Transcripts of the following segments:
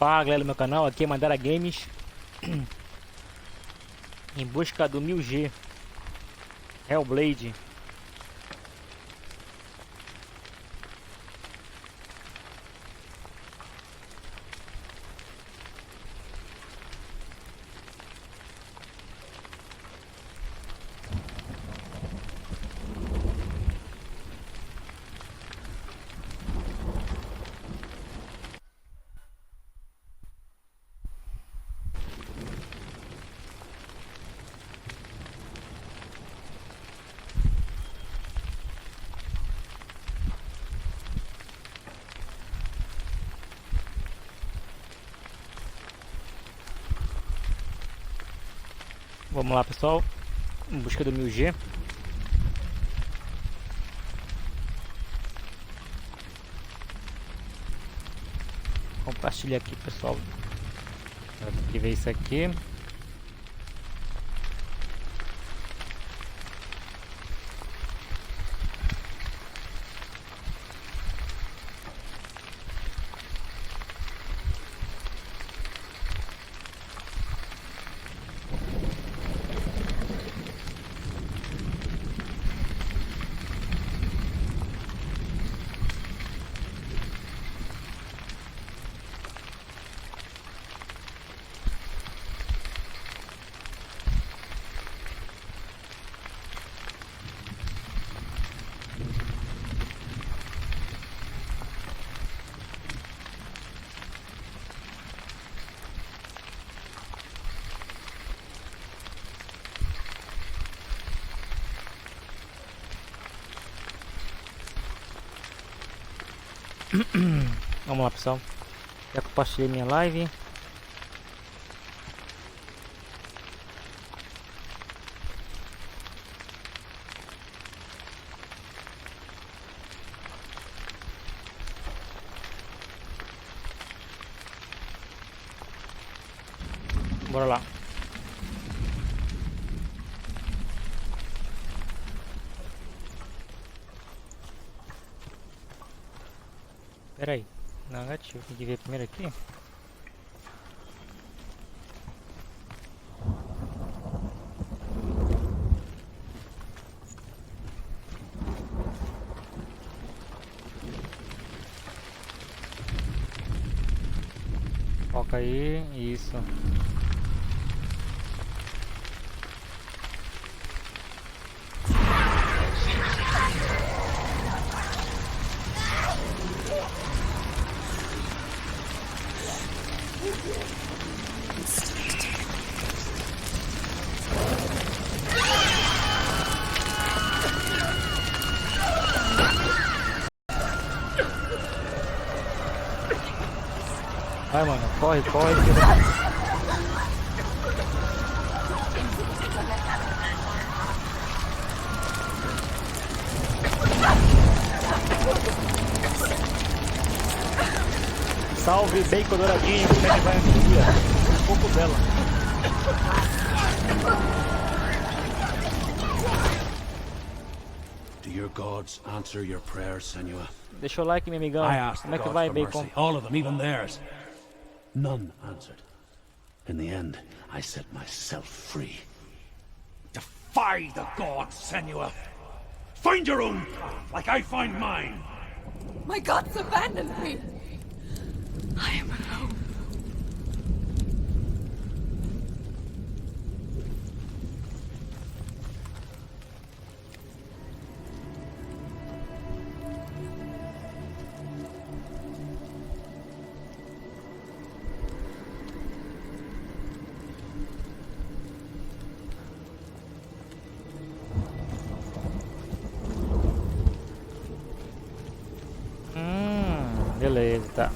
Fala galera do meu canal, aqui é Mandara Games. Em busca do 1000G Hellblade. Vamos lá, pessoal, em busca do 1000G. Compartilhar aqui, pessoal. Eu tenho que ver isso aqui. Vamos lá, pessoal. Já compartilhei minha live. Bora lá. Pera aí, negativo, tem que ver primeiro aqui. Foca aí, isso. Vai, mano, corre, corre. Salve, bacon douradinho, como é que vai aqui? Um pouco dela. Do your gods answer your prayers, Senua? Deixa o like, meu amigão. Como é que vai, bacon? All of them, even theirs. None answered. In the end, I set myself free. Defy the gods, Senua! Find your own path, like I find mine! My gods abandoned me! I am alone. Beleza, tá.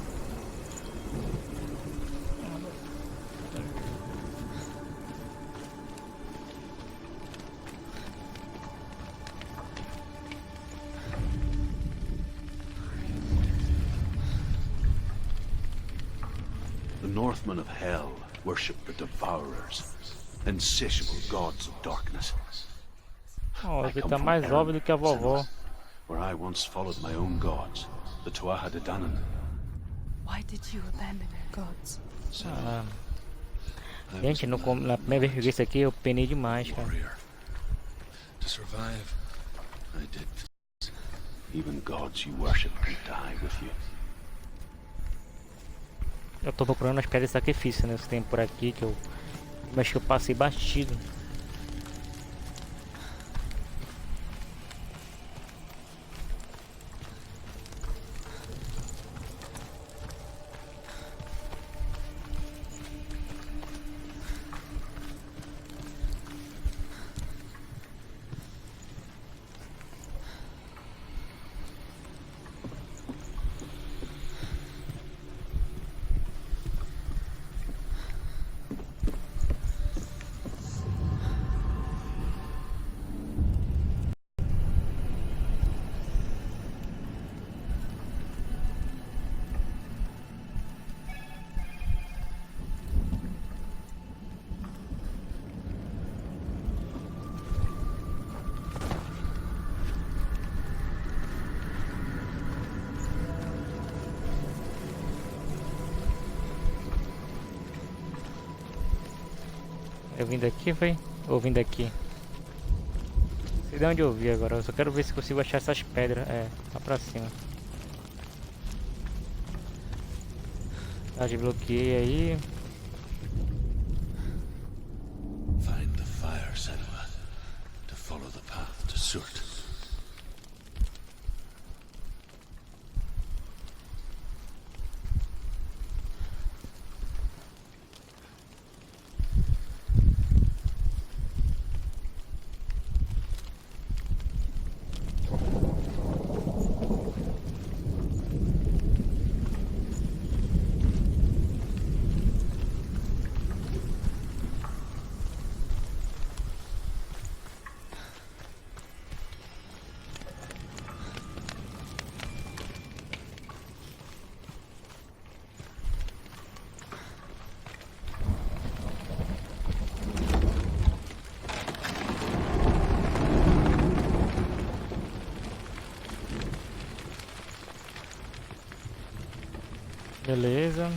The Northmen of Hell worship the Devourers, insatiable gods of darkness. Oh, ele tá mais óbvio do que a vovó. Where I once followed my own gods, the Tuatha De Danann. Why did you abandon your gods? Gente, na primeira vez que eu vi isso aqui, eu penei demais, cara. To survive, I did. Even gods you worship can die with you. Eu tô procurando as pedras de sacrifício, né? Se tem por aqui que eu... Mas que eu passei batido. Eu vim daqui, foi? Ou vim daqui? Não sei de onde eu vi agora, eu só quero ver se consigo achar essas pedras. É, lá pra cima. Desbloqueei aí. Find the fire, Senua, to follow the path to Surt. Beleza.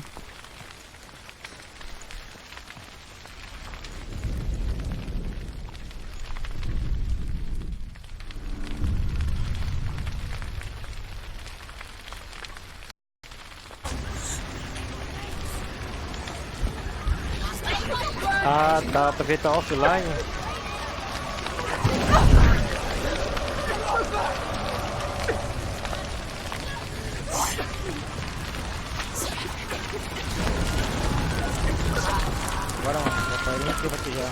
Ah, tá, pra ver tá offline. Bora, mano, já tá ali incrível aqui já.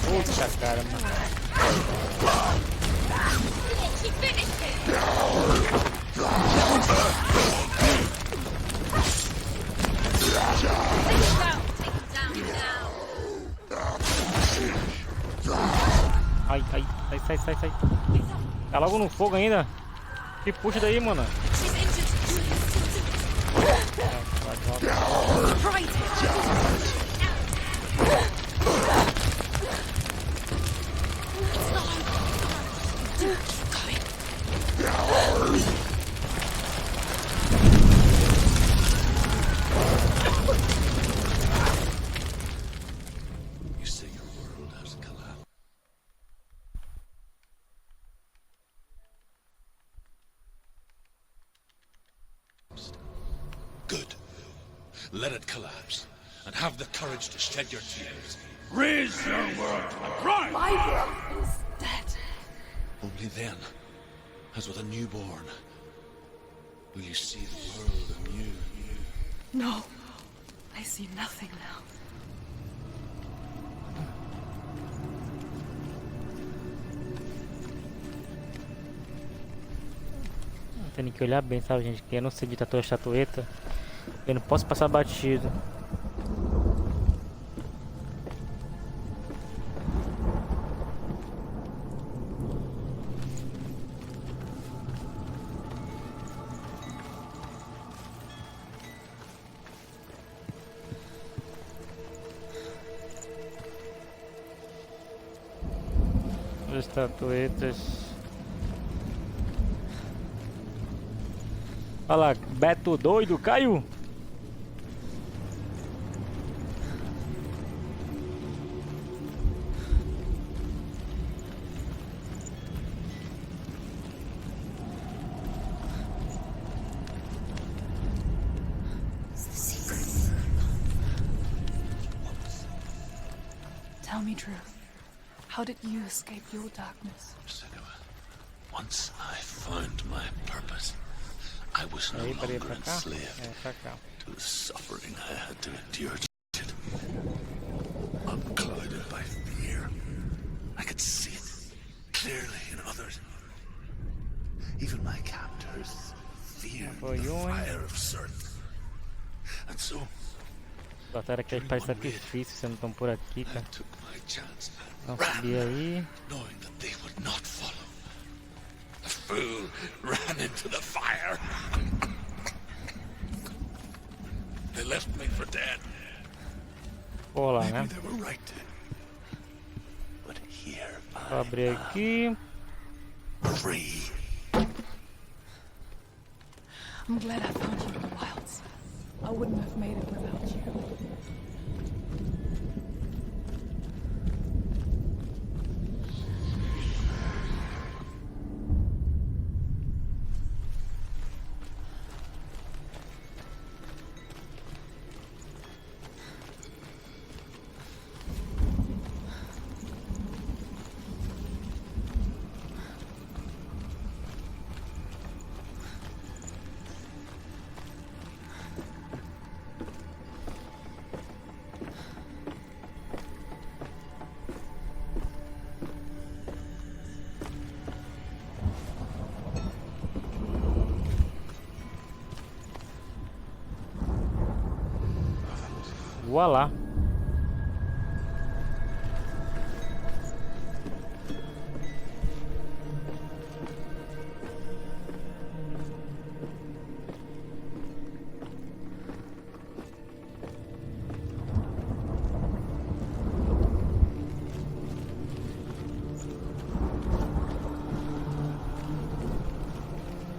Puta cara, mano. Ai, ai, sai. Tá logo no fogo ainda. Que puxa daí, mano. You say your world has collapsed. Good. Let it collapse, and have the courage to shed your tears. Raise your world to a cry! My world is dead. Only then, as with a newborn, will you see the world anew. No, I see nothing now. Tem que olhar bem, sabe, gente? Que eu não sei de tatuar estatueta. Eu não posso passar batido. As estatuetas. Olha lá, Beto doido, caiu! Tell me truth. How did you escape your darkness? Once I found my purpose, I was no longer enslaved to the suffering I had to endure. Unclouded by fear, I could see it clearly in others. Even my captors feared the fire of Surf. And so Botaram aqui para sacrifício, vocês não estão por aqui, cara. took my chance Vamos and subir ran, aí. knowing that they would not follow. The fool ran into the fire. They left me for dead. Pô lá, Maybe né? they were right. But here Vou abrir aqui. free. I'm glad I found you in the wilds. I wouldn't have made it without you. Voilá.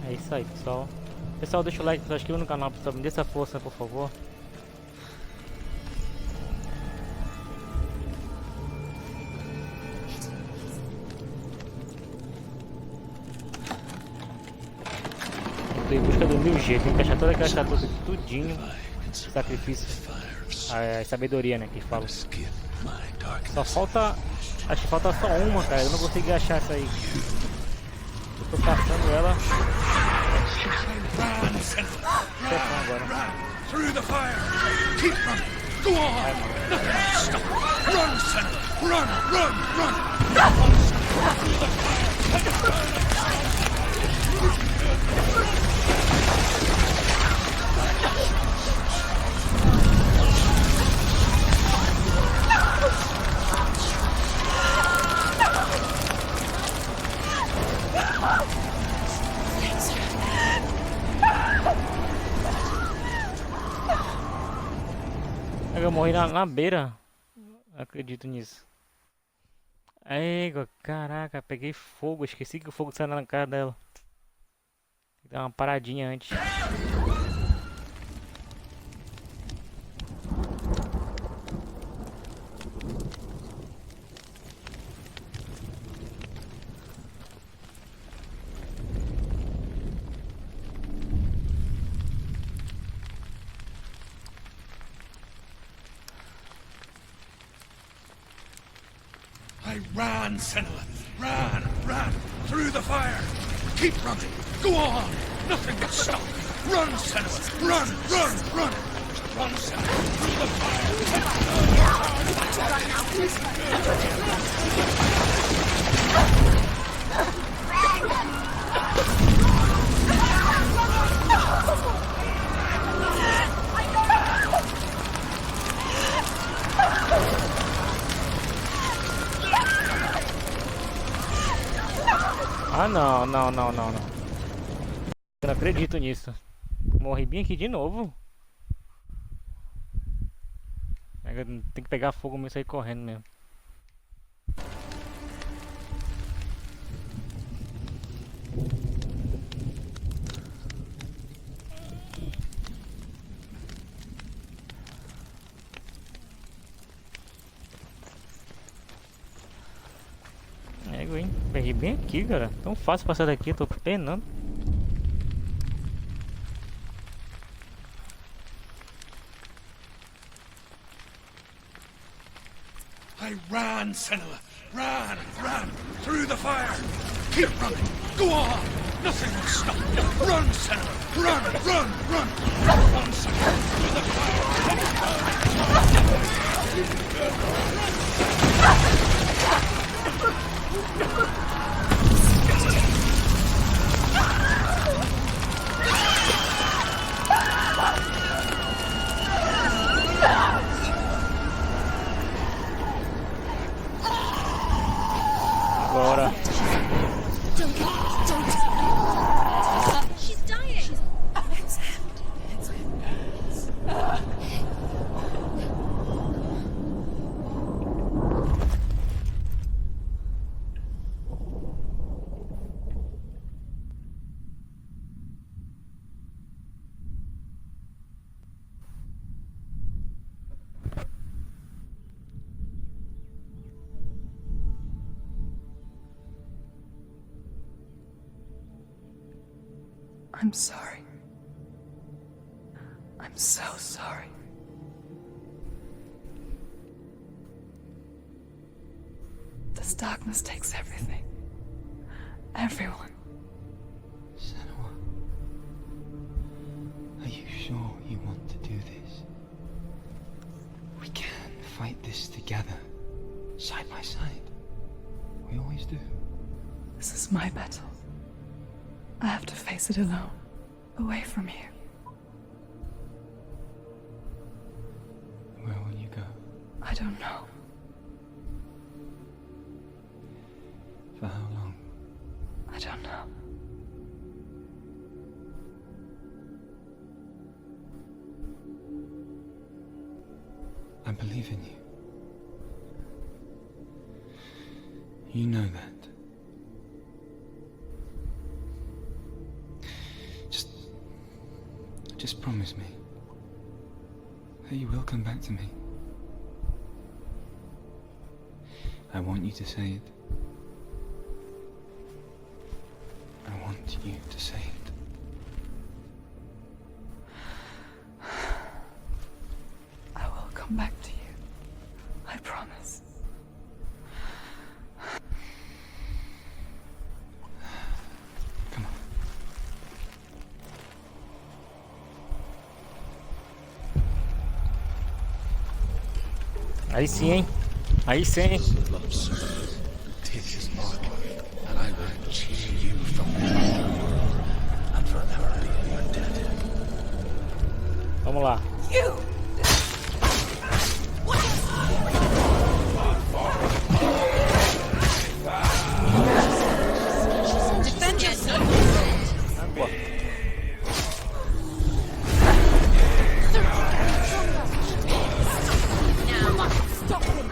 É isso aí, pessoal. Pessoal, deixa o like, se inscreva no canal, pessoal. Me dê essa força, por favor. Tô em busca do 1000G, tem que achar toda aquela estatuta aqui, tudinho. Sacrifício. A sabedoria, né, que fala. Só falta... Acho que falta só uma, cara. Eu não consegui achar essa aí. Eu tô caçando ela. Agora. Through the fire. Keep running. Go on. Nothing to stop. Run, Senator. Run, run, run. Through the fire. Eu morri na beira. Acredito nisso. Égua, caraca, peguei fogo. Esqueci que o fogo saiu na cara dela. Tem que dar uma paradinha antes. I ran, Senator. Ran, ran. Through the fire. Keep running. Go on. Nothing can stop. Run, Senator. Run, run, run. Run, Senator. Through the fire. não, não, não, não, não. Eu não acredito nisso. Morri bem aqui de novo. Tem que pegar fogo mesmo e sair correndo mesmo. Hein? Perdi bem aqui, cara. Tão fácil passar daqui, eu tô penando. I ran, Senua. Ran, ran, through the fire. Keep running. Go on. Nothing will stop you. Run, Senua. Run, run, run. Run, Senua. Through the fire. Agora. She's dying. I'm sorry. I'm so sorry. This darkness takes everything. Everyone. Senua, are you sure you want to do this? We can fight this together, side by side. We always do. This is my battle. I have to face it alone, away from here. Where will you go? I don't know. For how long? I don't know. I believe in you. You know that. Just promise me that you will come back to me. I want you to say it. I want you to say it. I will come back to you. I promise. Come on. Aí sim, hein? Aí sim, hein? Take his mark, and I will change you from and forever be your dead. Vamos lá. You! Defend yourself! Stop him!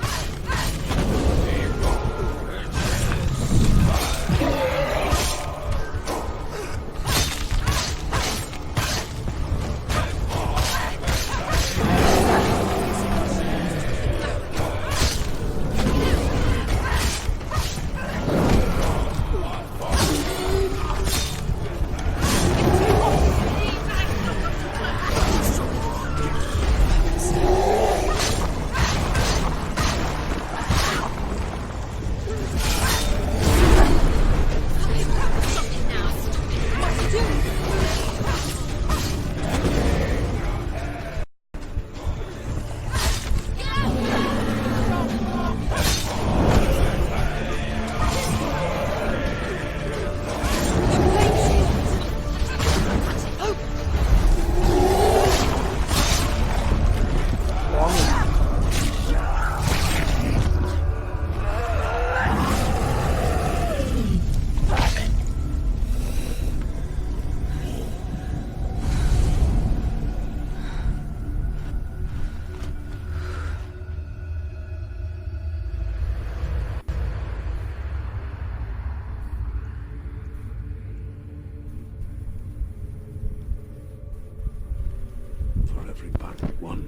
one,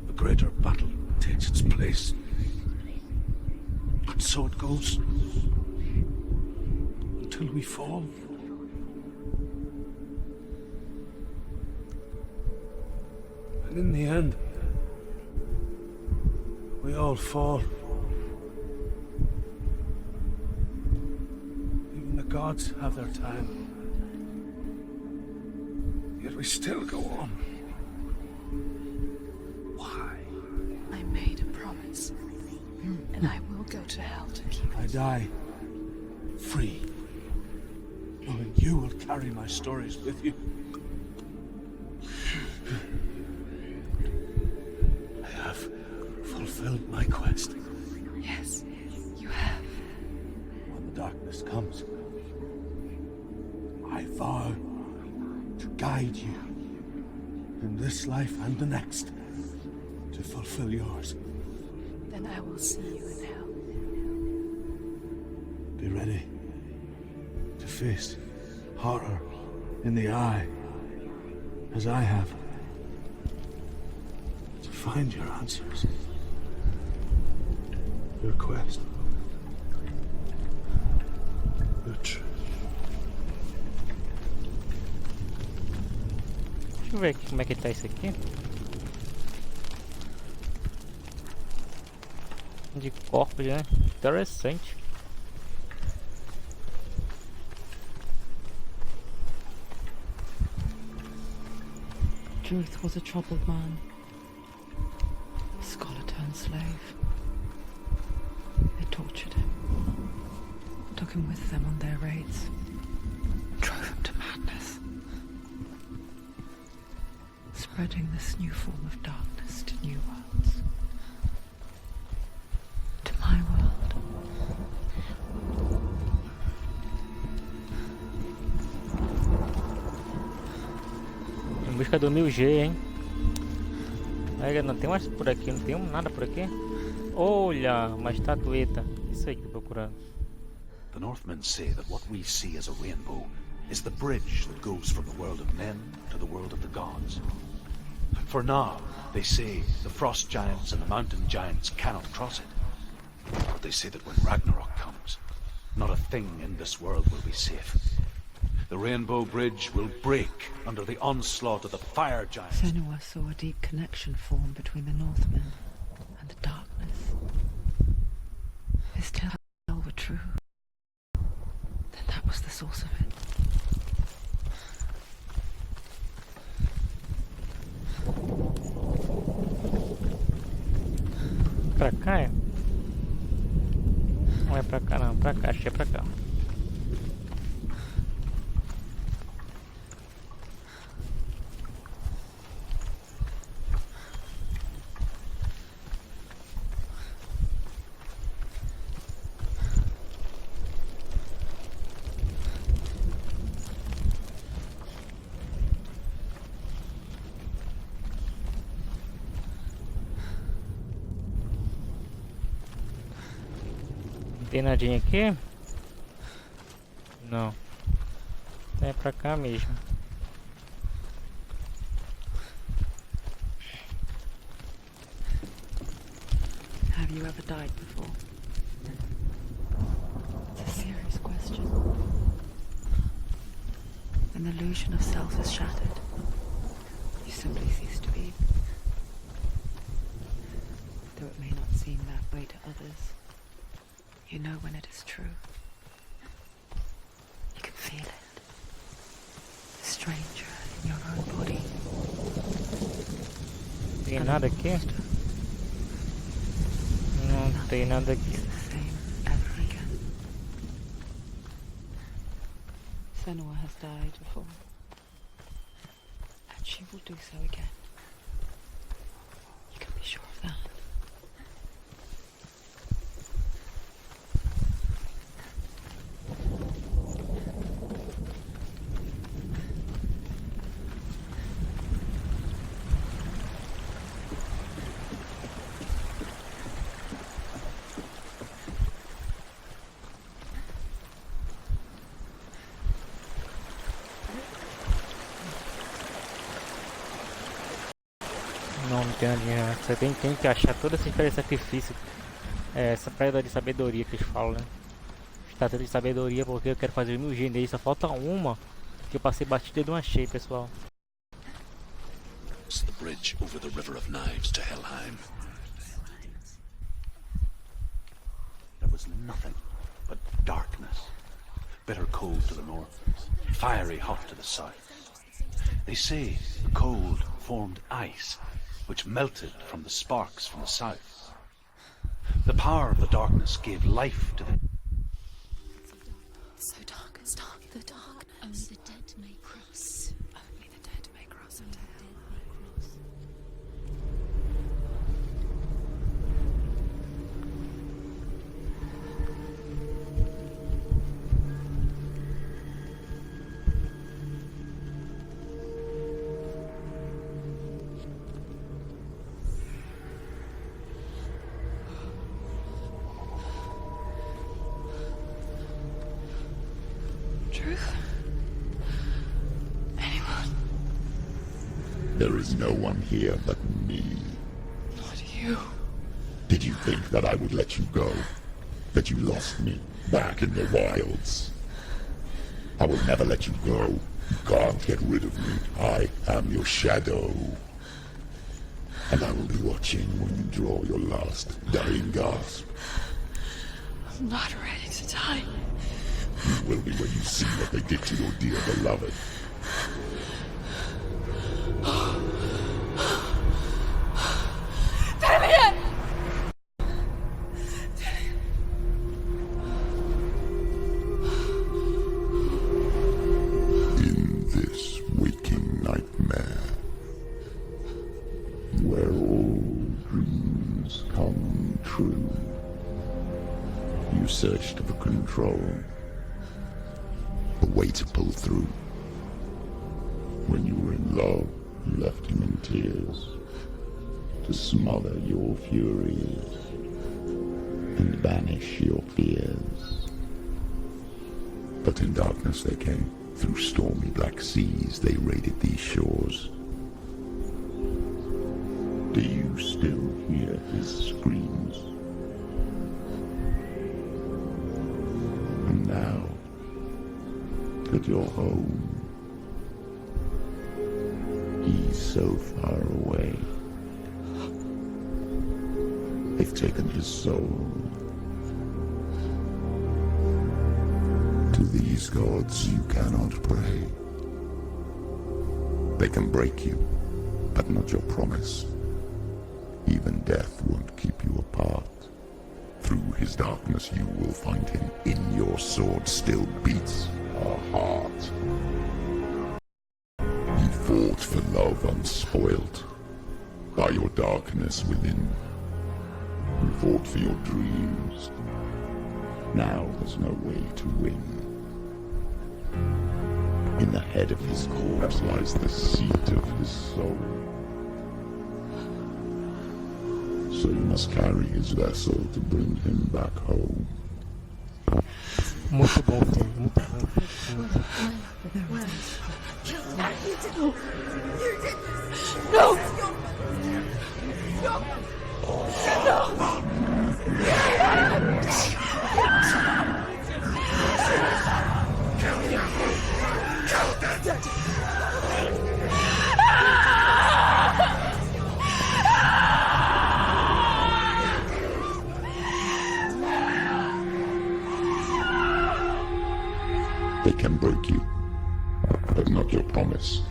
a greater battle takes its place. And so it goes. Until we fall. And in the end, we all fall. Even the gods have their time. Yet we still go on. Why? I made a promise, and I will go to hell to keep it. I die free, knowing you will carry my stories with you. I have fulfilled my quest. Yes, you have. When the darkness comes, I vow to guide you in this life and the next to fulfill yours. Then I will see you in hell. Be ready to face horror in the eye, as I have, to find your answers, your quest, your truth. Deixa eu ver aqui como é que tá isso aqui. De corpos, né? Interessante. Truth was a troubled man, a scholar turned slave. They tortured him, took him with them on their raids, drove him to madness, spreading this new form of darkness to new worlds. To my world. Em busca do 1000G, hein? Olha, não tem mais por aqui, não tem nada por aqui. Olha, uma estatueta. Isso aí que eu tô procurando. The Northmen say that what we see as a rainbow is the bridge that goes from the world of men to the world of the gods. For now, they say the frost giants and the mountain giants cannot cross it. But they say that when Ragnarok comes, not a thing in this world will be safe. The Rainbow Bridge will break under the onslaught of the fire giants. Senua saw a deep connection form between the Northmen and the darkness. If tales were true, then that was the source of it. Pra cá é? Não é pra cá não, pra cá, acho que é pra cá. Tem nadinha aqui? Não. É pra cá mesmo. Have you ever died before? It's a serious question. When the illusion of self is shattered, you simply cease to be. Though it may not seem that way to others, you know when it is true. You can feel it. The stranger in your own body. Tem nada aqui? Não tem nada aqui. It's the same ever again. Senua has died before. And she will do so again. You can be sure of that. não entendo. Você tem que achar toda essa história de sacrifício. Essa pedra de sabedoria que eles falam, né? Estátua de sabedoria, porque eu quero fazer 1000 nele. Só falta uma que eu passei batida e não achei, pessoal. It's the bridge over the River of Knives to Helheim. There was nothing but darkness. Bitter cold to the north, fiery hot to the south. They say the cold formed ice, which melted from the sparks from the south. The power of the darkness gave life to the... It's so dark, it's dark, the darkness. Only the dead may cross. Only the dead may cross into hell. Truth? Anyone? There is no one here but me. Not you. Did you think that I would let you go? That you lost me back in the wilds? I will never let you go. You can't get rid of me. I am your shadow. And I will be watching when you draw your last dying gasp. I'm not ready to die. You will be when you see what they did to your dear beloved. Damien! In this waking nightmare, where all dreams come true, you searched for control, a way to pull through. When you were in love, you left him in tears, to smother your furies and banish your fears. But in darkness they came, through stormy black seas they raided these shores. Do you still hear his screams? And now that you're home, he's so far away. They've taken his soul. To these gods you cannot pray. They can break you, but not your promise. Even death won't keep you apart. Through his darkness you will find him. In your sword still beats a heart. You fought for love unspoilt by your darkness within. You fought for your dreams. Now there's no way to win. In the head of his corpse lies the seat of his soul. So you must carry his vessel to bring him back home. Muito bom, muito bom. No! They can break you, but not your promise.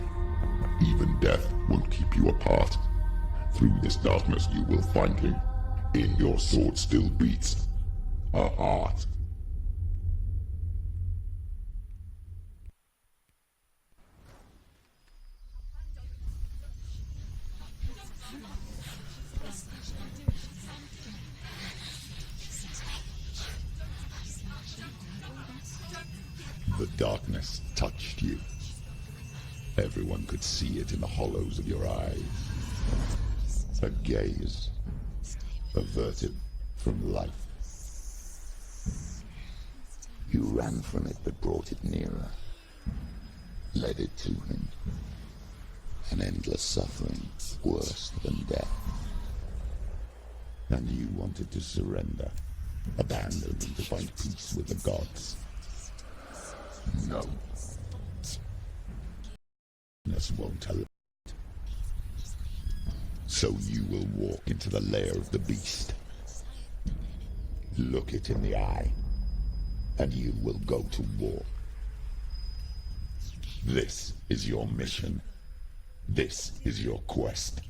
Even death won't keep you apart. Through this darkness you will find him. In your sword still beats a heart. The darkness touched you. Everyone could see it in the hollows of your eyes. A gaze averted from life. You ran from it but brought it nearer. Led it to him. An endless suffering, worse than death. And you wanted to surrender, abandon and to find peace with the gods. No. This won't allow it. So you will walk into the lair of the beast. Look it in the eye, and you will go to war. This is your mission. This is your quest.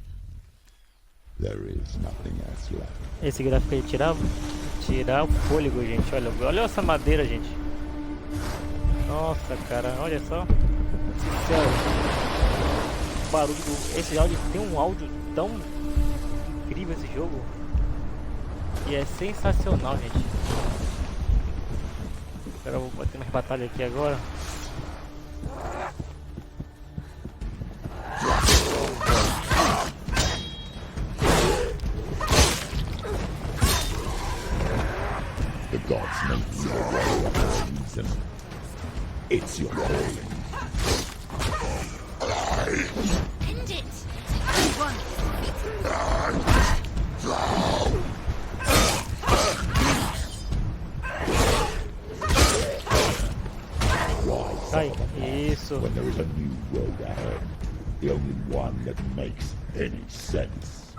There is nothing else left. Esse gráfico aí tirar o fôlego, gente. Olha essa madeira, gente. Nossa, cara, olha só. Esse céu. O barulho esse áudio tem um áudio tão incrível esse jogo. E é sensacional, gente. Agora eu vou bater mais batalha aqui agora. The gods make you a warrior for a reason. It's your calling. End it! You won. Sai, isso. When there is a new road ahead, the only one that makes any sense.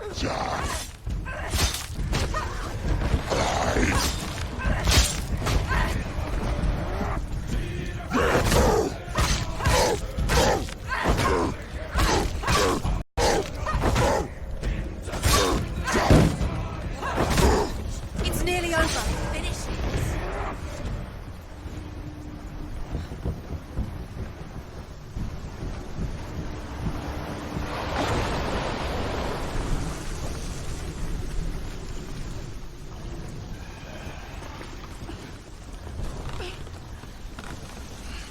It's nearly over. Finish it.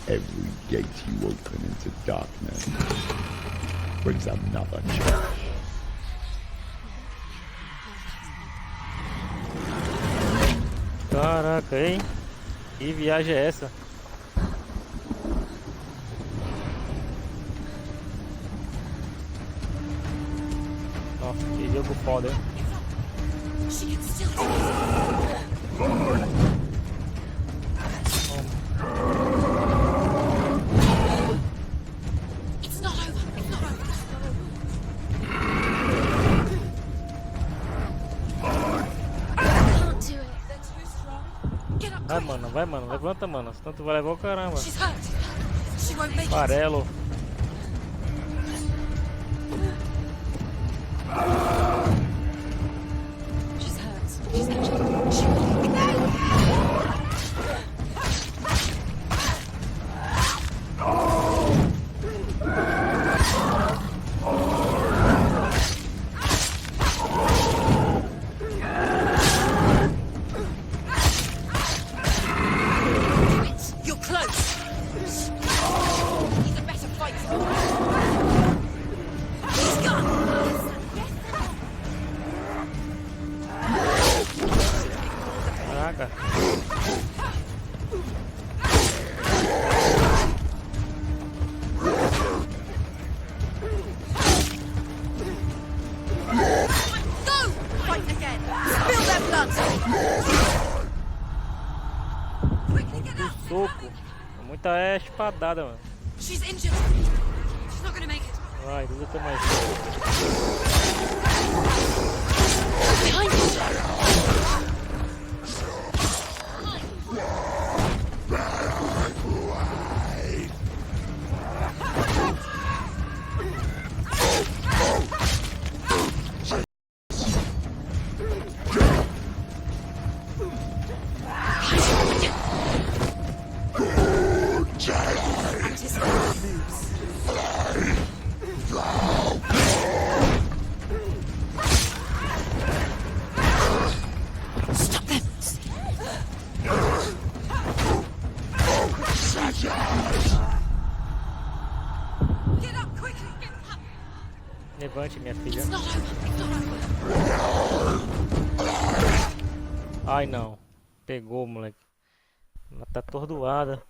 Every gate you open into darkness brings another challenge. Caraca, hein? Que viagem é essa? Nossa, que jogo foda, hein? She can still It's not over. It's not over. Can't do it. They're too strong. Get up quick. Vai, mano, levanta, mano. Senão tu vai levar o caramba. She's hurt. She won't make it. Farelo. She's hurt. She's injured. She won't make it. You're close. He's a better fighter. He's gone. Caraca. Go! Fight again. Spill their blood. Quickly get out. Soco. Muita espadada, mano. She's injured. She's not gonna make it. Vai, luta mais. Behind you. Anticipate moves. Stop them. Get up quickly. Get up. Levante, minha filha. It's not over. It's not over. Ai, não. Pegou, moleque. Ela tá atordoada.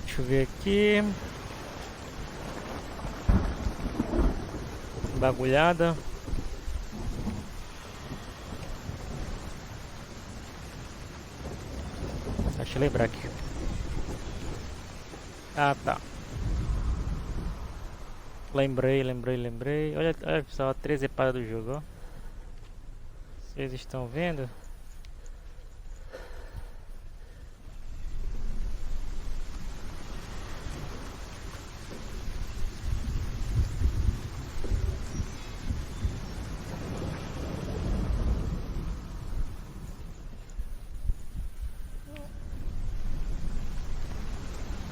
Deixa eu ver aqui. Bagulhada. Deixa eu lembrar aqui. Ah, tá. Lembrei. Olha pessoal, a 13 para do jogo, ó. Vocês estão vendo?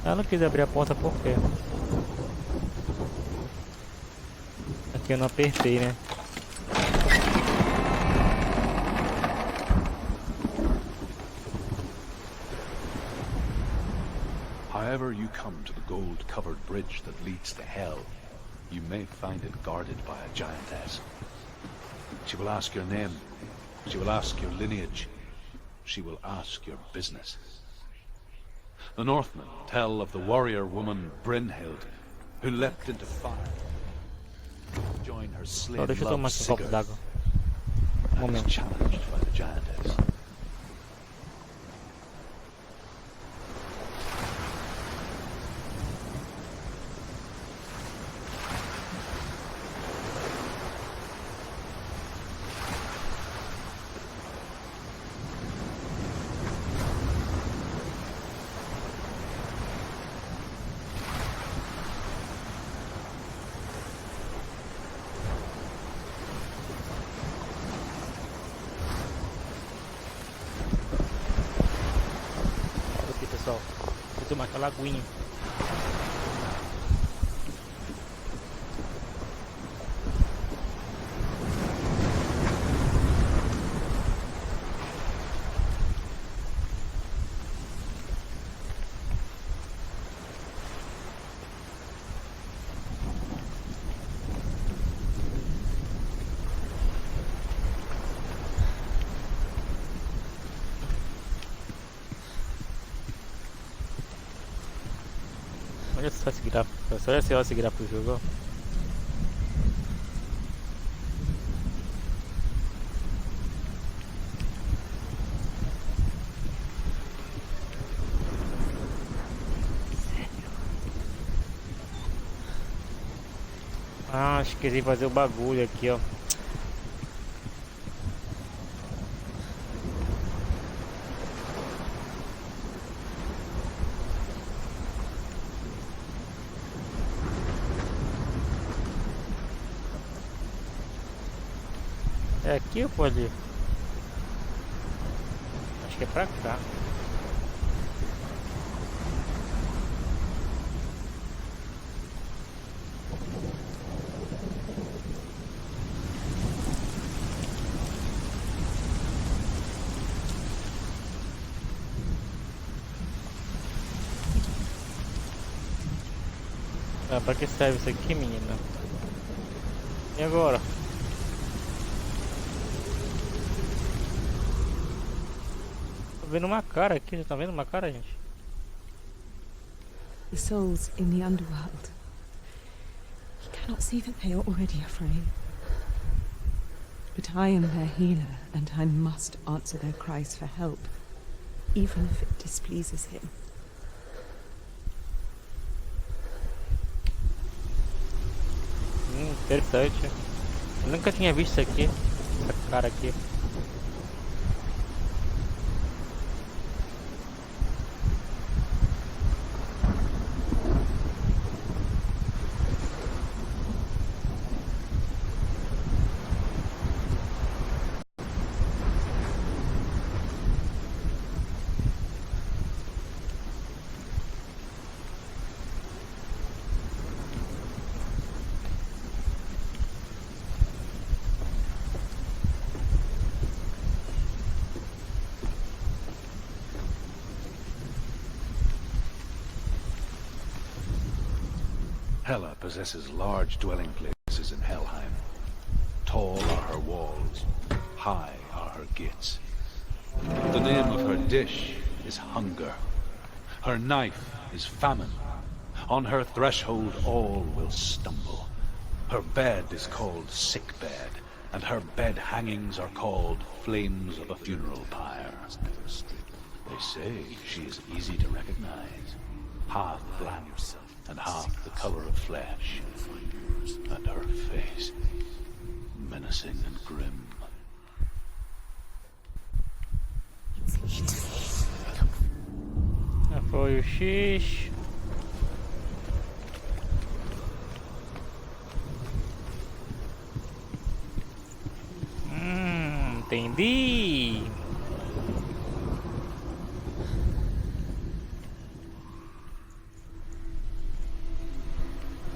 Eu não quis abrir a porta por quê? Aqui eu não apertei, né? However you come to the gold-covered bridge that leads to hell, you may find it guarded by a giantess. She will ask your name, she will ask your lineage, she will ask your business. The Northmen tell of the warrior woman Brynhild, who leapt into fire to join her slave Deixa eu tomar love aqui um copo Sigurd, d'água. and was challenged by the giantess. Aqui pessoal, vou tomar aquela aguinha. Olha só esse gráfico, olha só esse gráfico do jogo, ó. Ah, esqueci de fazer o bagulho aqui, ó. É aqui ou pode ir? Acho que é pra cá. Ah, pra que serve isso aqui, menina? E agora? Tô vendo uma cara aqui, já tá vendo uma cara, gente? The souls in the underworld. He cannot see that they are already afraid. But I am their healer, and I must answer their cries for help, even if it displeases him. Interessante. Eu nunca tinha visto isso aqui. Essa cara aqui. Hela possesses large dwelling places in Helheim. Tall are her walls, high are her gates. The name of her dish is hunger. Her knife is famine. On her threshold all will stumble. Her bed is called sick bed, and her bed hangings are called flames of a funeral pyre. They say she is easy to recognize, half black and half the color of flesh, and her face menacing and grim. Já foi o X. Entendi.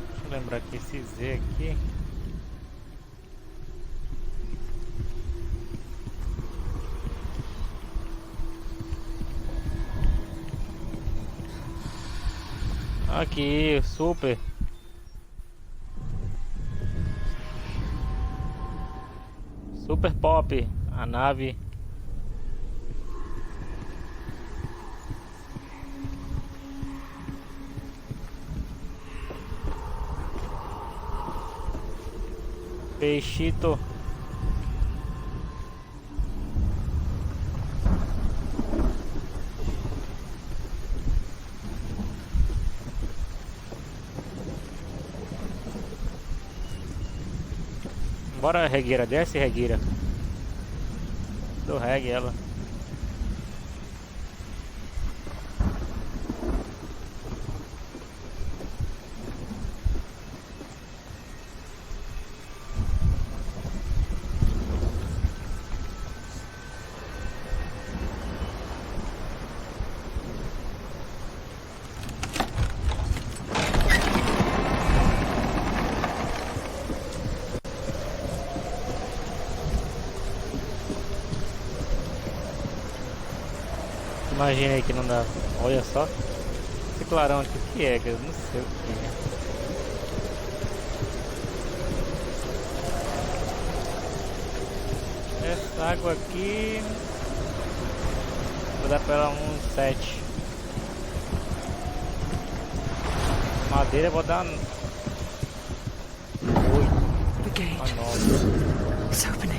Deixa eu lembrar que esse Z aqui. Aqui, super. Super Pop, a nave. Peixito. Bora, Regueira, desce, Regueira. Do reggae ela. Imagina aí que não dá. Olha só. Esse clarão aqui, o que é? Eu não sei o que é. Essa água aqui vou dar pra ela um 7. Madeira eu vou dar 8. The gate. A 9. It's opening.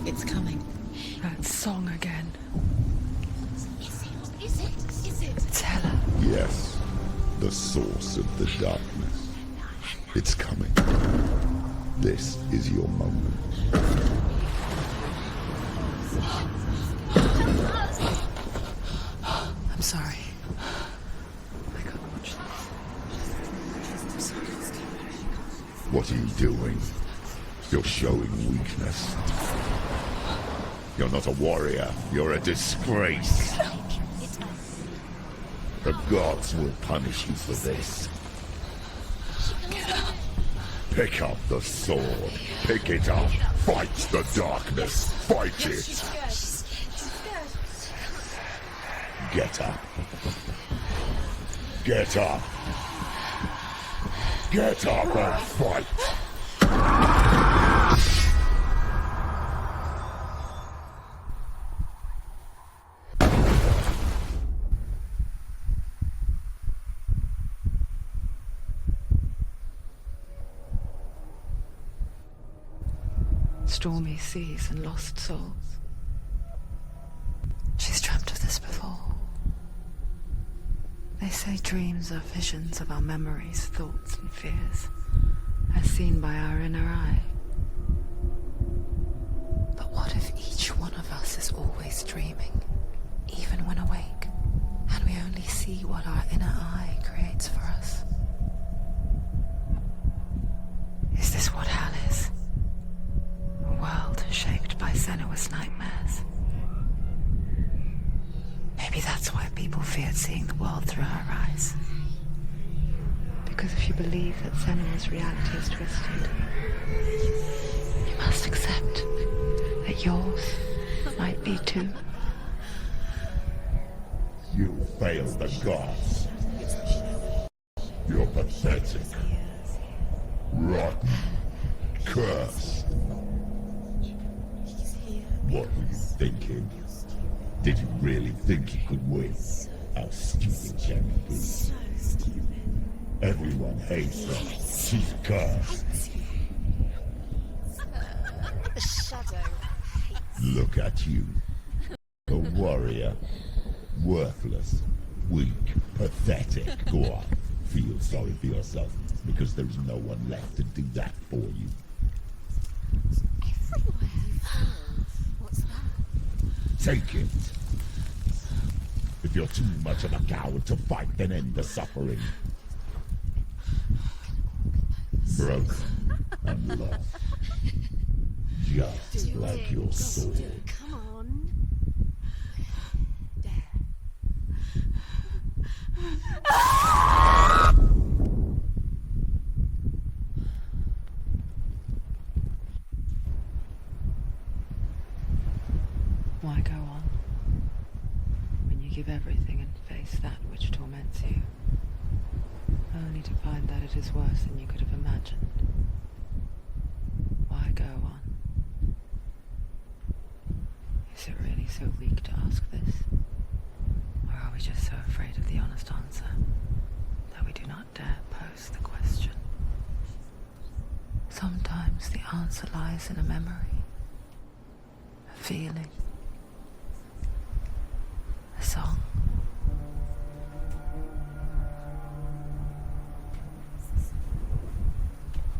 It's coming. That song again. Is it? It's Hela. Yes, the source of the darkness. It's coming. This is your moment. I'm sorry. I can't watch this. What are you doing? You're showing weakness. You're not a warrior. You're a disgrace. The gods will punish you for this. Pick up the sword. Pick it up. Fight the darkness. Fight it. Get up. Get up. Get up and fight. Stormy seas and lost souls. She's dreamt of this before. They say dreams are visions of our memories, thoughts and fears, as seen by our inner eye. But what if each one of us is always dreaming, even when awake, and we only see what our inner eye creates for us? Is this what hell is? A world shaped by Senua's nightmares. Maybe that's why people feared seeing the world through her eyes. Because if you believe that Senua's reality is twisted, you must accept that yours might be too. You failed the gods. You're pathetic. Rotten. Cursed. What were you thinking? Did you really think you could win? How stupid can you be? Everyone hates her. She's cursed. The shadow hates. Look at you. A warrior. Worthless. Weak. Pathetic. Go on. Feel sorry for yourself, because there is no one left to do that for you. Everywhere you fall. What's that? Take it. If you're too much of a coward to fight, then end the suffering. Broken and lost. Just like your sword. Come on. There. Why go on when you give everything and face that which torments you, only to find that it is worse than you could have imagined? Why go on? Is it really so weak to ask this? Or are we just so afraid of the honest answer that we do not dare pose the question? Sometimes the answer lies in a memory, a feeling, a song.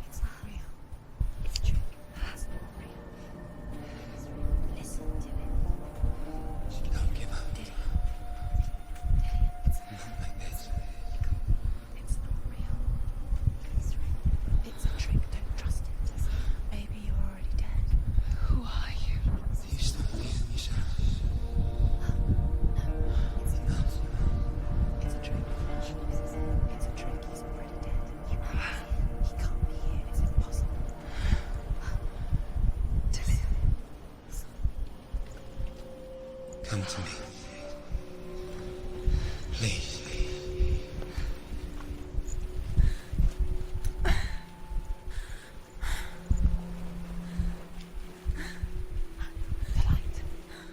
It's not real. It's true. It's not real. Listen to it. Don't give up. Did it? It's Not like this. It's not real. It's real. It's a trick. Don't trust it. Maybe you're already dead. Who are you? You stop believing yourself. It's a trick. It's a trick. He's already dead. You know he can't be here. It's impossible. Come to me. Please. The light.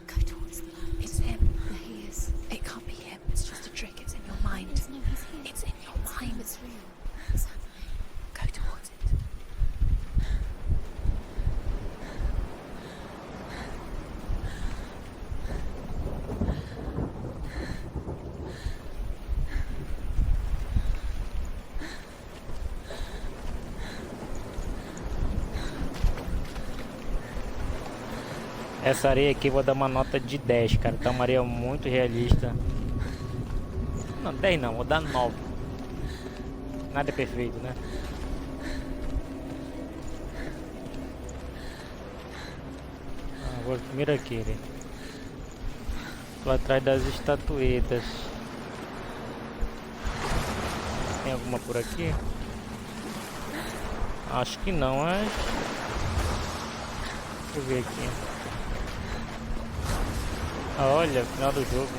Go towards the light. It's him. There he is. It can't be him. It's just a trick. It's in your mind. No, he's here. It's in your mind. It's real. It's happening. Go towards it. Essa areia aqui eu vou dar uma nota de 10, cara. Tá uma areia muito realista. Não, 10 não, vou dar 9. Nada é perfeito, né? Vou primeiro aqui, né? Tô atrás das estatuetas. Tem alguma por aqui? Acho que não, mas... Deixa eu ver aqui. Olha, final do jogo.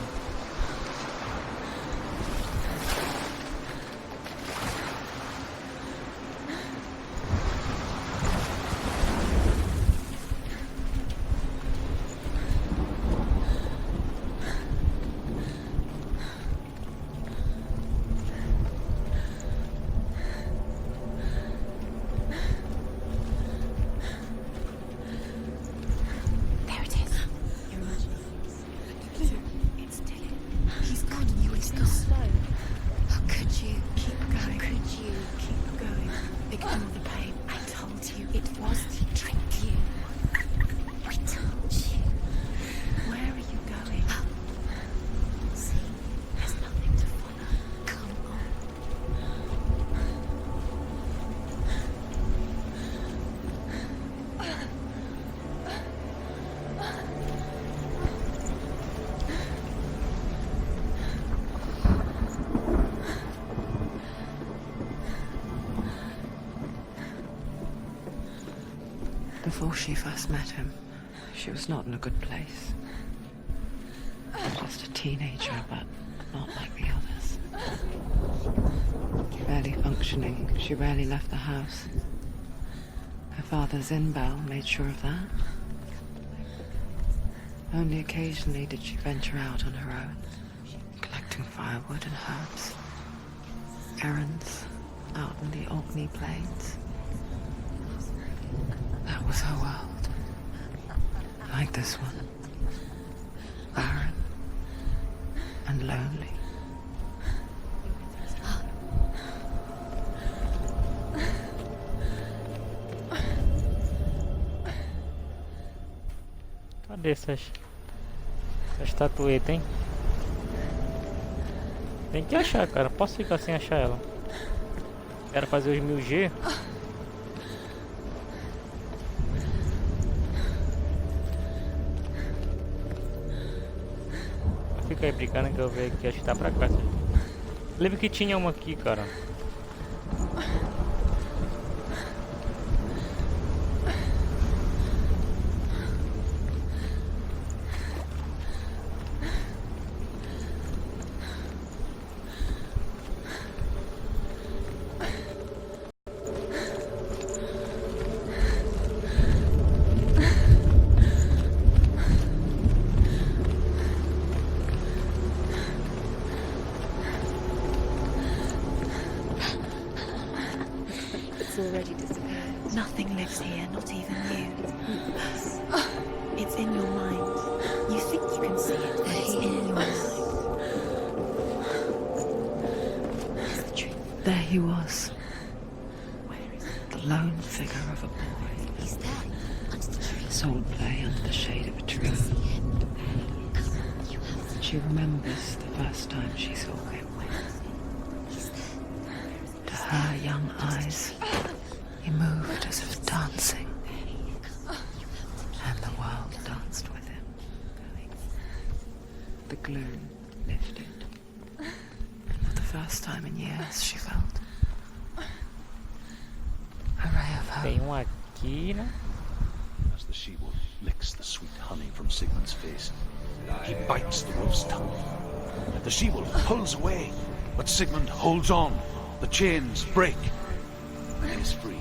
There it is. You're imagining things. It's still him. He's gone. You would go slow. How could you keep going? How could you keep going? Ignore the pain. I told you it was to trick you. I told you. Where are you going? See, there's nothing to follow. Come on. Before she first met him, She was not in a good place. Just a teenager, but not like the others. Barely functioning, she rarely left the house. Her father's in-bell made sure of that. Only occasionally did she venture out on her own, collecting firewood and herbs. Errands out in the Orkney Plains. That was her world. Like this one. Barren and lonely. Cadê essa estatueta, hein? Tem que achar, cara. Posso ficar sem achar ela. Quero fazer os 1000G. Fica aí brincando que eu vejo aqui. Acho que tá pra cá. Lembro que tinha uma aqui, cara. It's already disappeared. Nothing lives here, not even you. It's in your mind. You think you can see it, but it's in your mind. Where's the truth? There he was, Where is it? the lone figure of a boy. He's there, under the tree. Soul play under the shade of a tree. See him. Come on, you have to. She remembers the first time she saw him. He's there. To her young eyes, he moved as if dancing, and the world danced with him. The gloom lifted, and for the first time in years she felt a ray of hope. Tem um aqui, né? As the she-wolf licks the sweet honey from Sigmund's face, he bites the wolf's tongue. The she-wolf pulls away, but Sigmund holds on. The chains break, and he is free.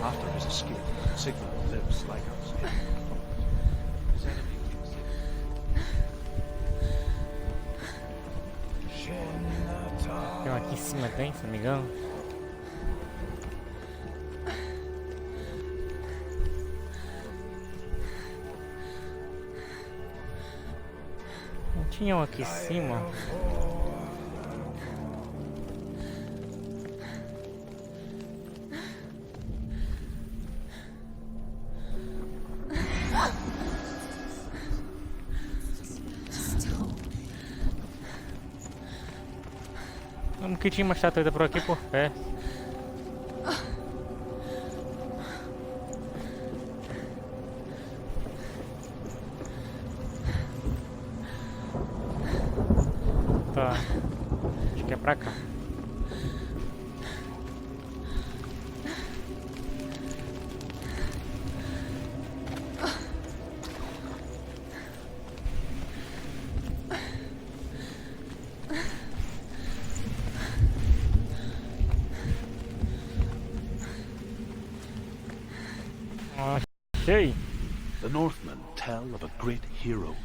After his escape, Sigmund lives like us. His enemy Tem um aqui em cima, tem, se não me engano. Não tinha um aqui em cima. Como que tinha uma estatueta por aqui por perto? Tá. Acho que é pra cá. Achei. The Northmen tell of a great hero.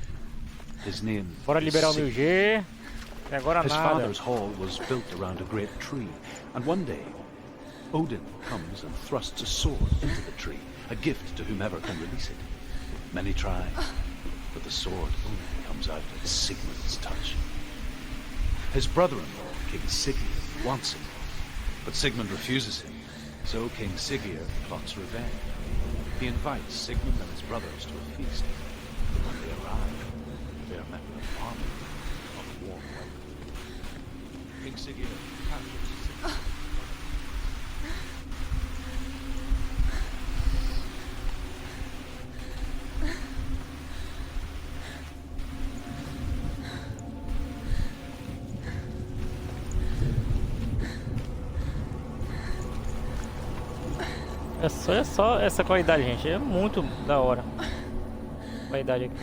His name Bora is liberar o Sigmund. 1000G. E agora His nada. father's hall was built around a great tree, and one day Odin comes and thrusts a sword into the tree, a gift to whomever can release it. Many try, but the sword only comes out at Sigmund's touch. His brother-in-law, King Siggeir, wants it, but Sigmund refuses him, so King Siggeir plots revenge. He invites Sigmund and his brothers to a feast. When they arrive, they are met with an army of warm welcome. King Siggeir captures Sigmund. Olha só essa qualidade, gente. É muito da hora. Qualidade aqui.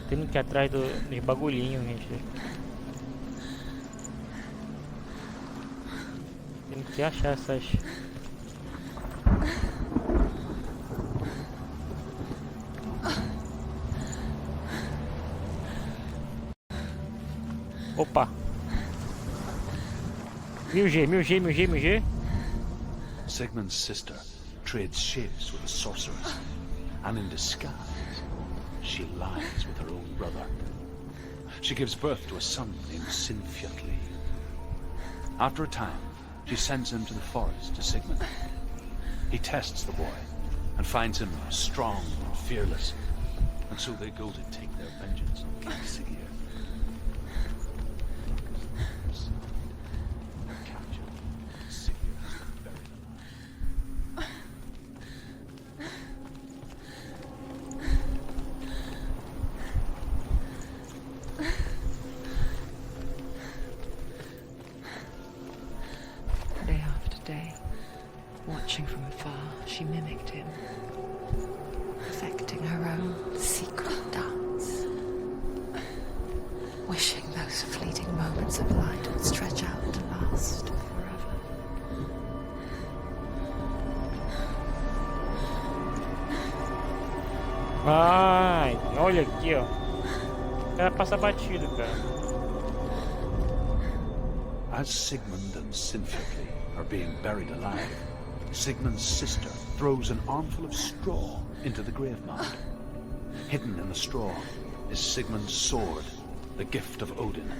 Tendo que ir atrás dos bagulhinhos, gente. Tem que achar essas. Opa! 1000G, 1000G, 1000G, 1000G. Sigmund's sister trades shapes with the sorceress, and in disguise, she lies with her own brother. She gives birth to a son named Sinfjotli. After a time, she sends him to the forest to Sigmund. He tests the boy and finds him strong and fearless, and so they go to take their vengeance on King Sigurd. Captured, Sigurd has been buried alive. Day after day, watching from afar, she mimicked him, perfecting her own secret dance, wishing those fleeting moments of light would stretch out to last forever. Ai, olha aqui, ó. O cara passa batido, cara. As Sigmund and Sinfjotli are being buried alive, Sigmund's sister throws an armful of straw into the grave mound. Hidden in the straw is Sigmund's sword, the gift of Odin.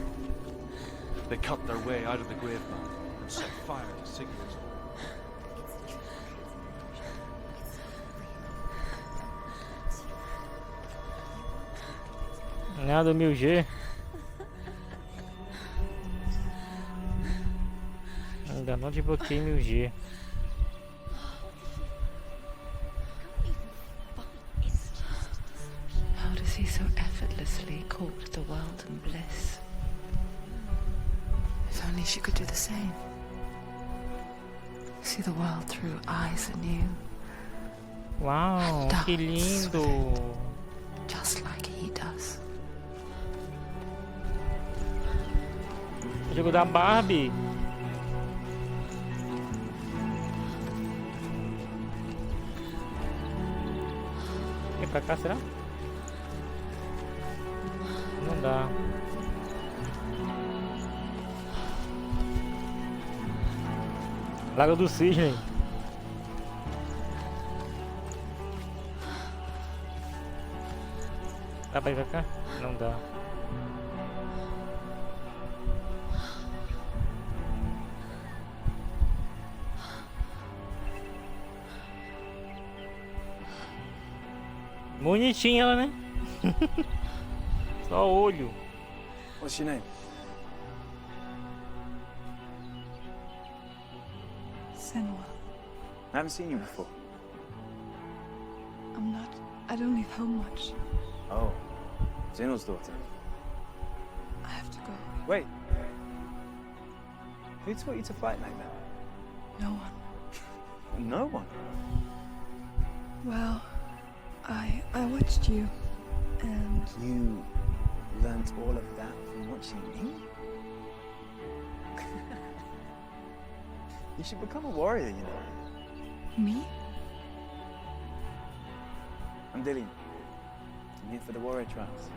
They cut their way out of the grave mound and set fire to Sigurd's. Nada 1000G. Ainda não desbloqueei 1000G. How does he so effortlessly court the world and bliss? If only she could do the same. See the world through eyes anew, Uau, que lindo! just like he does. O jogo da Barbie. Vem pra cá, será? Não dá. Lago do Cisne. Dá pra ir pra cá? Não dá. Bonitinha ela, né? Só olho. What's your name? Senua, I haven't seen you before. I don't leave home much. Oh, Zeno's daughter. I have to go. Wait. Who taught you to fight like that? No one. No one. Well, I watched you, and You learnt all of that from watching me? You should become a warrior, you know. me? I'm Dillian. I'm here for the warrior trials.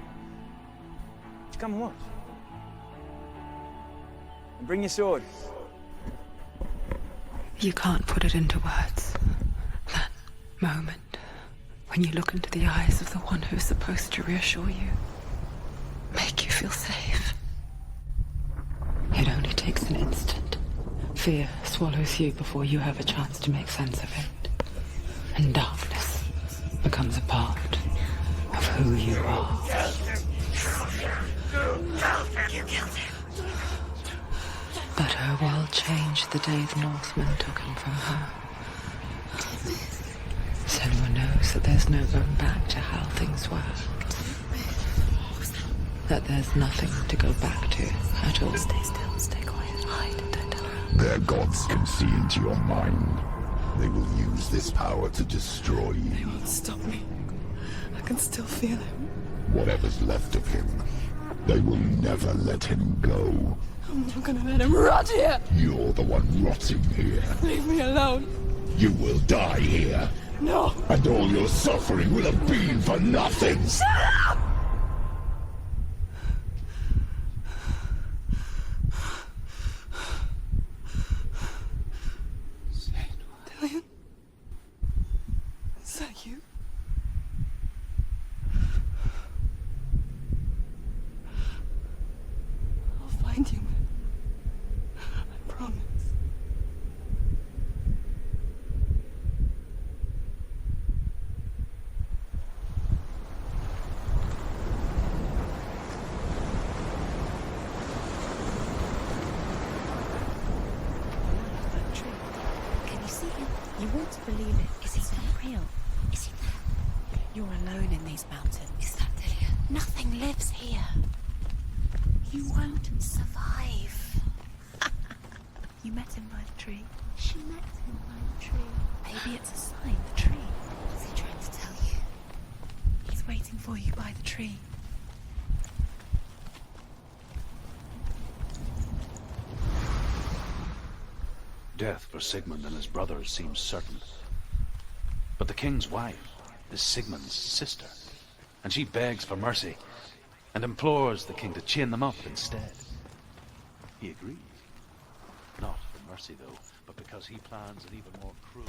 Would you come and watch? And bring your sword. You can't put it into words. That moment when you look into the eyes of the one who's supposed to reassure you, make you feel safe. It only takes an instant. Fear swallows you before you have a chance to make sense of it. And darkness becomes a part of who you are. But her world changed the day the Northmen took him from her. knows that there's no going back to how things were. That there's nothing to go back to at all. Stay still, stay quiet, hide, don't tell her. Their gods can see into your mind. They will use this power to destroy you. They won't stop me. I can still feel him. Whatever's left of him, they will never let him go. I'm not gonna let him rot here. You're the one rotting here. Leave me alone. You will die here. No. And all your suffering will have been for nothing. Shut up! Dillian? Is that you? I'll find you. I promise. Can you see him? You want to believe it. Is he not real? Is he there? You're alone in these mountains. Is that Dillian? Nothing lives here. You won't survive. You met him by the tree. She met him by the tree. Maybe it's a sign, the tree. What's he trying to tell you? He's waiting for you by the tree. Death for Sigmund and his brothers seems certain. But the king's wife is Sigmund's sister, and she begs for mercy and implores the king to chain them up instead. He agrees. Not for mercy, though, but because he plans an even more cruel...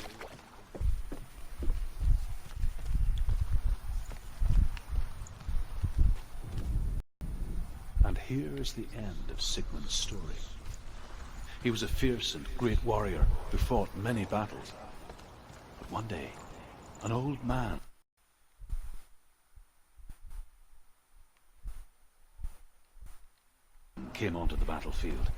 And here is the end of Sigmund's story. He was a fierce and great warrior who fought many battles. But one day, an old man came onto the battlefield.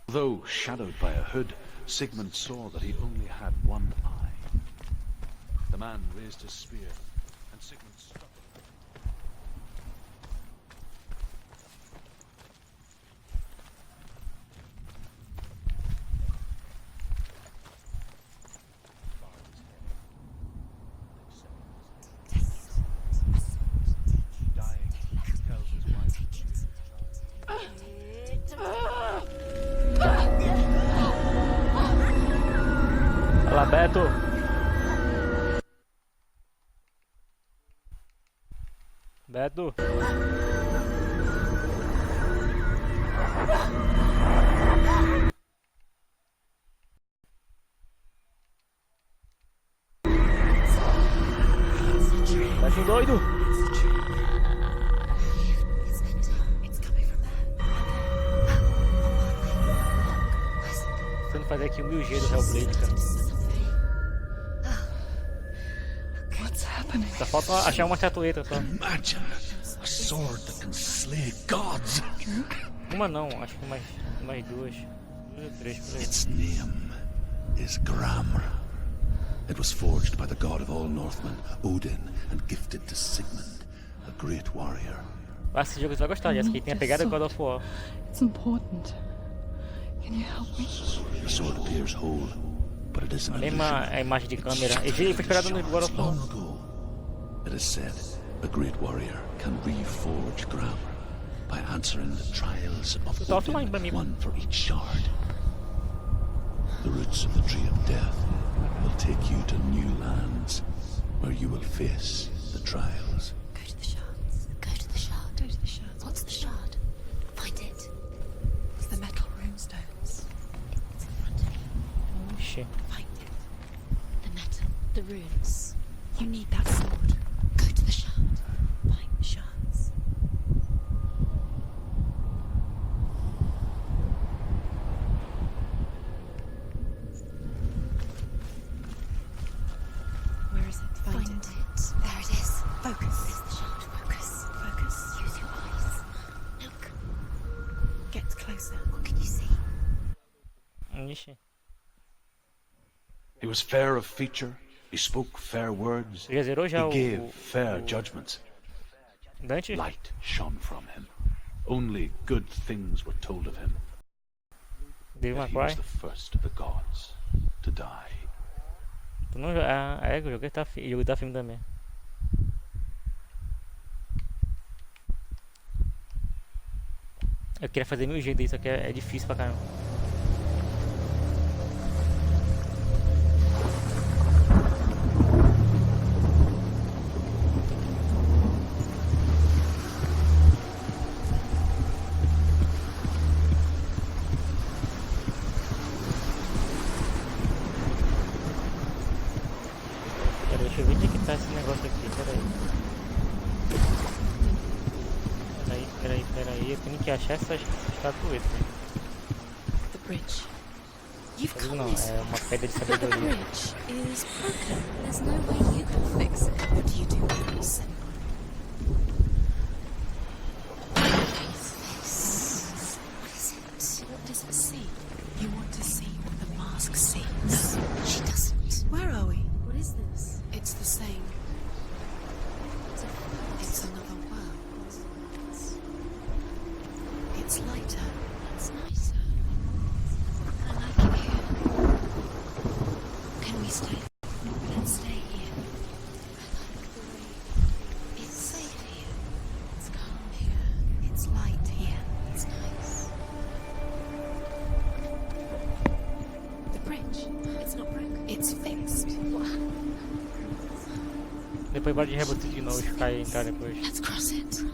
Although shadowed by a hood, Sigmund saw that he only had one eye. The man raised his spear, and Sigmund struck him. Fala, Beto. Beto. Beto doido. Tentando fazer aqui o 1000G do Hellblade, cara. What's happening? Só falta achar uma estatueta só. Imagine a sword that can slay gods. Uma não, acho que mais duas. 2 ou 3 por aí. Its name is Gramr. It was forged by the god of all Northmen, Odin, and gifted to Sigmund, a great warrior. Esse jogo você vai gostar, Jessica. Tem a pegada do God of War. It's important. Can you help me? The sword appears whole, but it is an Olha illusion. a imagem de câmera. Esse foi inspirado no God of War. Long ago, it is said, a great warrior can reforge Gramr by answering the trials of Tá offline Odin, pra mim. one for each shard. The roots of the tree of death will take you to new lands, where you will face the trials. Go to the shards. Go to the shard. Go to the shards. What's the shard? Find it. It's the metal runestones. It's in front of you. Ixi. Find it. The metal. The runes. You need that sword. Go to the shard. Find the shards. Where is it? Find it. There it is. Focus. There's the shard. Focus. Focus. Use your eyes. Look. Get closer. What can you see? Ixi. He was fair of feature, he spoke fair words, Já zerou já he gave o fair judgments. Dante? Light shone from him. Only good things were told of him. Devil Yet May he was Cry? the first of the gods to die. Tu não eu joguei jogo da filme também. Eu queria fazer 1000 jeitos, isso aqui é difícil pra caramba. Deixa eu ver onde é que tá esse negócio aqui, peraí, eu tenho que achar essa estatueta. The bridge. You've Não, come this é uma pedra de The sabedoria. bridge is broken. There's no way you can fix it. What do you do with this? What is it? What does it see? You want to see what the mask sees. No, she doesn't. Where are we? What is this? It's the same. It's another world. It's lighter. It's nicer. I like it here. Can we stay? Let's stay here. It's safe here. It's calm here. It's light here. It's nice. The bridge. It's not broken. It's fixed. What? Depois pode reboot de novo e ficar e entrar depois. Let's cross it.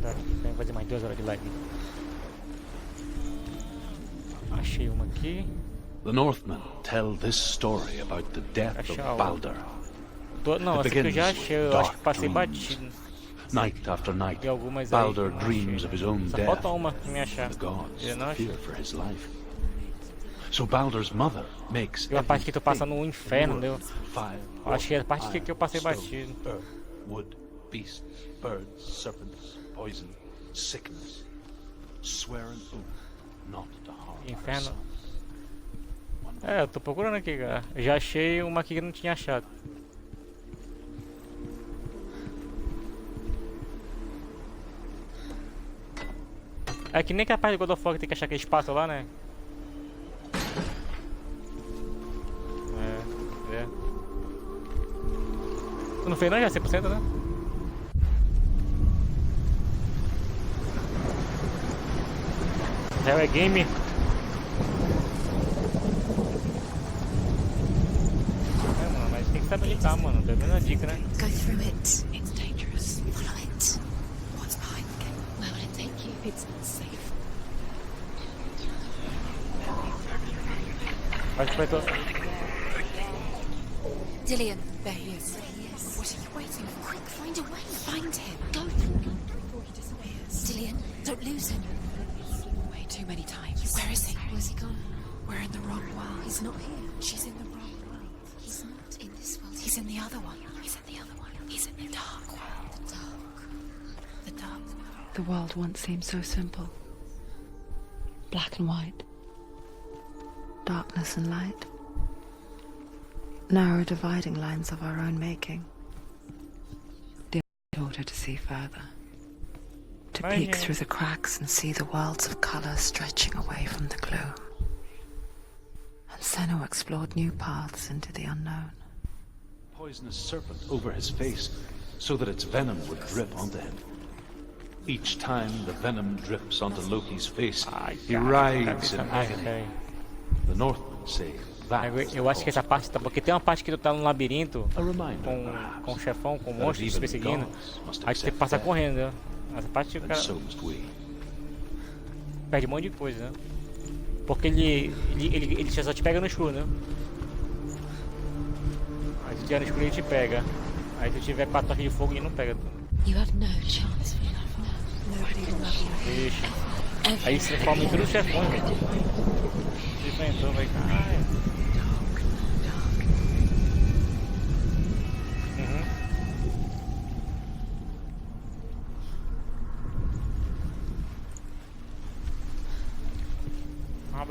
Dá, vai fazer mais 2 horas de live. Achei uma aqui. The Northmen tell this story about the death of Balder. Não, essa aqui eu já achei, eu acho que passei Dreams. batido. Night after night, E algumas aí Balder que eu não dreams achei. of his own Só death. falta uma pra me achar. The gods Eu não achei. fear for his life. So Balder's mother makes E uma parte que tu passa no inferno, everything deu. fire, Acho que é a parte iron, que eu passei stone, batido. earth, wood, beasts, birds, serpents, poison, sickness. Swear an oath not to harm her Inferno. son. É, eu tô procurando aqui, cara. Eu já achei uma aqui que eu não tinha achado. É que nem aquela parte do God of War que tem que achar aquele espaço lá, né? É. Tu não fez não já 100%, né? Hell é game. É, mano, mas tem que saber onde tá, mano. Tá vendo a dica, né? Go through it. It's dangerous. Follow it. What's behind the gate? Where will it take you? It's not safe. Acho que vai tô... Dillian. There he is. What are you waiting for? Quick, find a way. Find him. Go through him before he disappears. Dillian, don't lose him. Way too many times. Where is he? Where's he gone? We're in the wrong world. He's not here. She's in the wrong world. He's not in this world. He's in the other one. He's in the other one. He's in the dark world. The dark. The dark world. The world once seemed so simple. Black and white. Darkness and light. Narrow dividing lines of our own making. Dear taught her to see further. To peek through the cracks and see the worlds of colour stretching away from the gloom. And Senna explored new paths into the unknown. Poisonous serpent over his face, so that its venom would drip onto him. Each time the venom drips onto Loki's face, he writhes in agony. The Northmen say that Eu acho que essa parte tá... Porque tem uma parte que tu tá no labirinto a reminder, com o chefão, com o that monstro te even perseguindo. gods must Aí tu tem que accept passar death, correndo, né? Essa parte o and cara so must we. perde um monte de coisa, né? Porque ele só te pega no escuro, né? Aí tu tiver no escuro ele te pega. Aí tu tiver 4 toques de fogo ele não pega. You have no chance. You have no. Nobody will love you. Deixa. Aí você forma em todos os chefões, velho. Você enfrentou, vai. Caralho.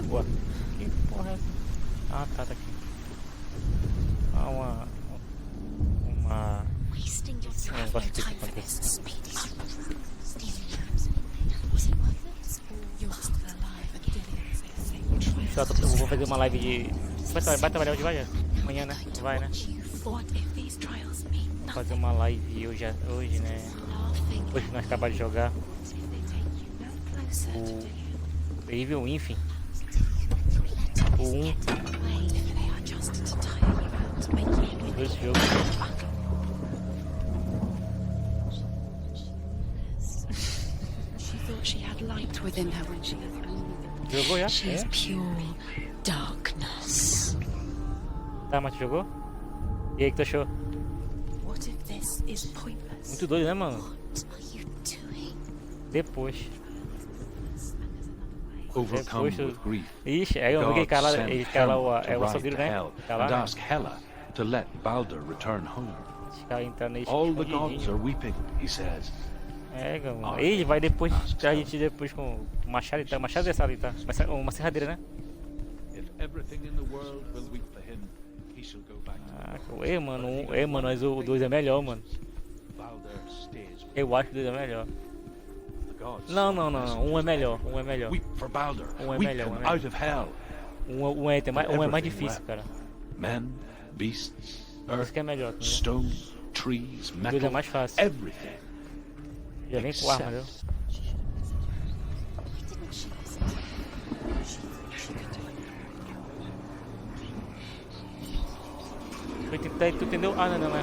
água. Que porra é essa? Ah, tá aqui. Ah, uma... Wasting your time. Eu gosto de Time for this. Speedy stealing lambs. Was it worth it? You're still alive and Dillian's innocent. Eu vou fazer uma live de... Vai trabalhar hoje, vai já? Amanhã, né? Vai, né? What if these trials mean Vou nothing? fazer uma live hoje, né? Laughing. Depois que nós acabamos de jogar What if they take you no closer to Dillian? Evil Infin. Let O us 1 get away if they are just to tire you out, to make you desse jogo. She thought she had light within her when she was born. Jogou já? She is pure darkness. Tá, mas tu jogou? E aí, que tu achou? What if this is pointless? Muito doido, né, mano? What are you doing? Depois. Overcome Depois with grief, Ixi, aí eu vi que God aquele sent cara lá, Hela é to o ride açougueiro, to né? Hell Tá lá, and né? ask Hela to let Balder return home. Esse cara entrando aí All the gods escondidinho. are weeping, he says. É, mano. Ele vai depois, a gente depois com o machado e tal. Machado dessa ali, tá? Uma serradeira, né? If everything in the world will weep for him, he shall go back to Ah, the north. mano, mas o 2 é melhor, mano. Balder stays with Eu acho que o 2 é melhor. the gods. Não, um é melhor, um é melhor. Weep for Balder. é Weep melhor, him é melhor. out of hell. Um é mais difícil, cara. Men, beasts, Esse earth, que é melhor, tá? stone, trees, O 2 é metal, mais fácil. everything. Já vem com arma, viu? Why didn't she listen to me? She could do it. Tu entendeu? Ah, não, né?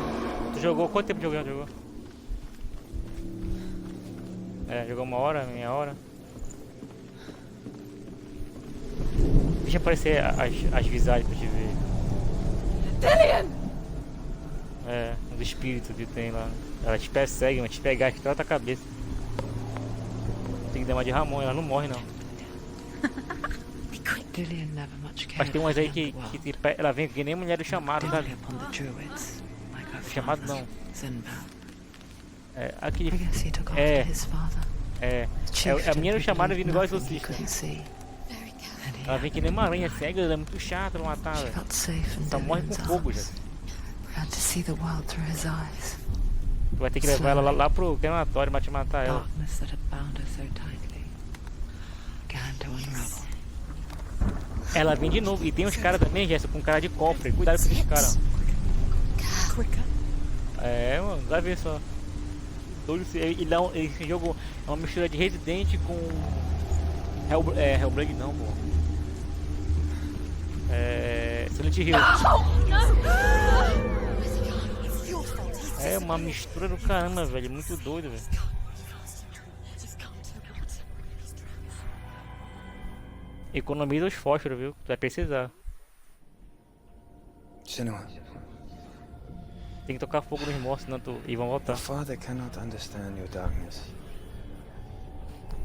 Tu jogou, quanto tempo jogou? É, jogou uma hora, meia hora. Deixa aparecer as visagens pra te ver. É, os espíritos que tem lá. Ela te persegue, mas te pegar, te trata a cabeça. Tem que dar uma de Ramon, ela não morre não. Dillian never much cared Mas tem umas aí for the world. ela vem que nem mulher do chamado, Particularly sabe? upon the druids, like her Chamado father, não. Zinbad. É, I aquele. guess he took after É, his father. é. Chief A minha do did chamado vindo igual nothing he exorcista. couldn't see. Very careful. And he Ela vem que nem uma aranha cega, ela é muito chata pra matar, velho. felt safe in Só morre com Dillian's fogo já. arms. Had to see the world through his eyes. Tu vai ter que levar ela lá pro crematório pra te matar ela. Darkness that had bound her so tightly began to unravel. Ela vem de novo. E tem uns caras também, Jéssica, com cara de cofre. Cuidado com esses caras. Quicker. É, mano, vai ver só. Esse jogo é uma mistura de Resident com Hellblade não, pô. Silent Hill. É uma mistura do caramba, velho. Muito doido, velho. Economiza os fósforos, viu? Tu vai precisar. Senua, Tem que tocar fogo nos mortos, senão e vão your voltar. father cannot understand your darkness.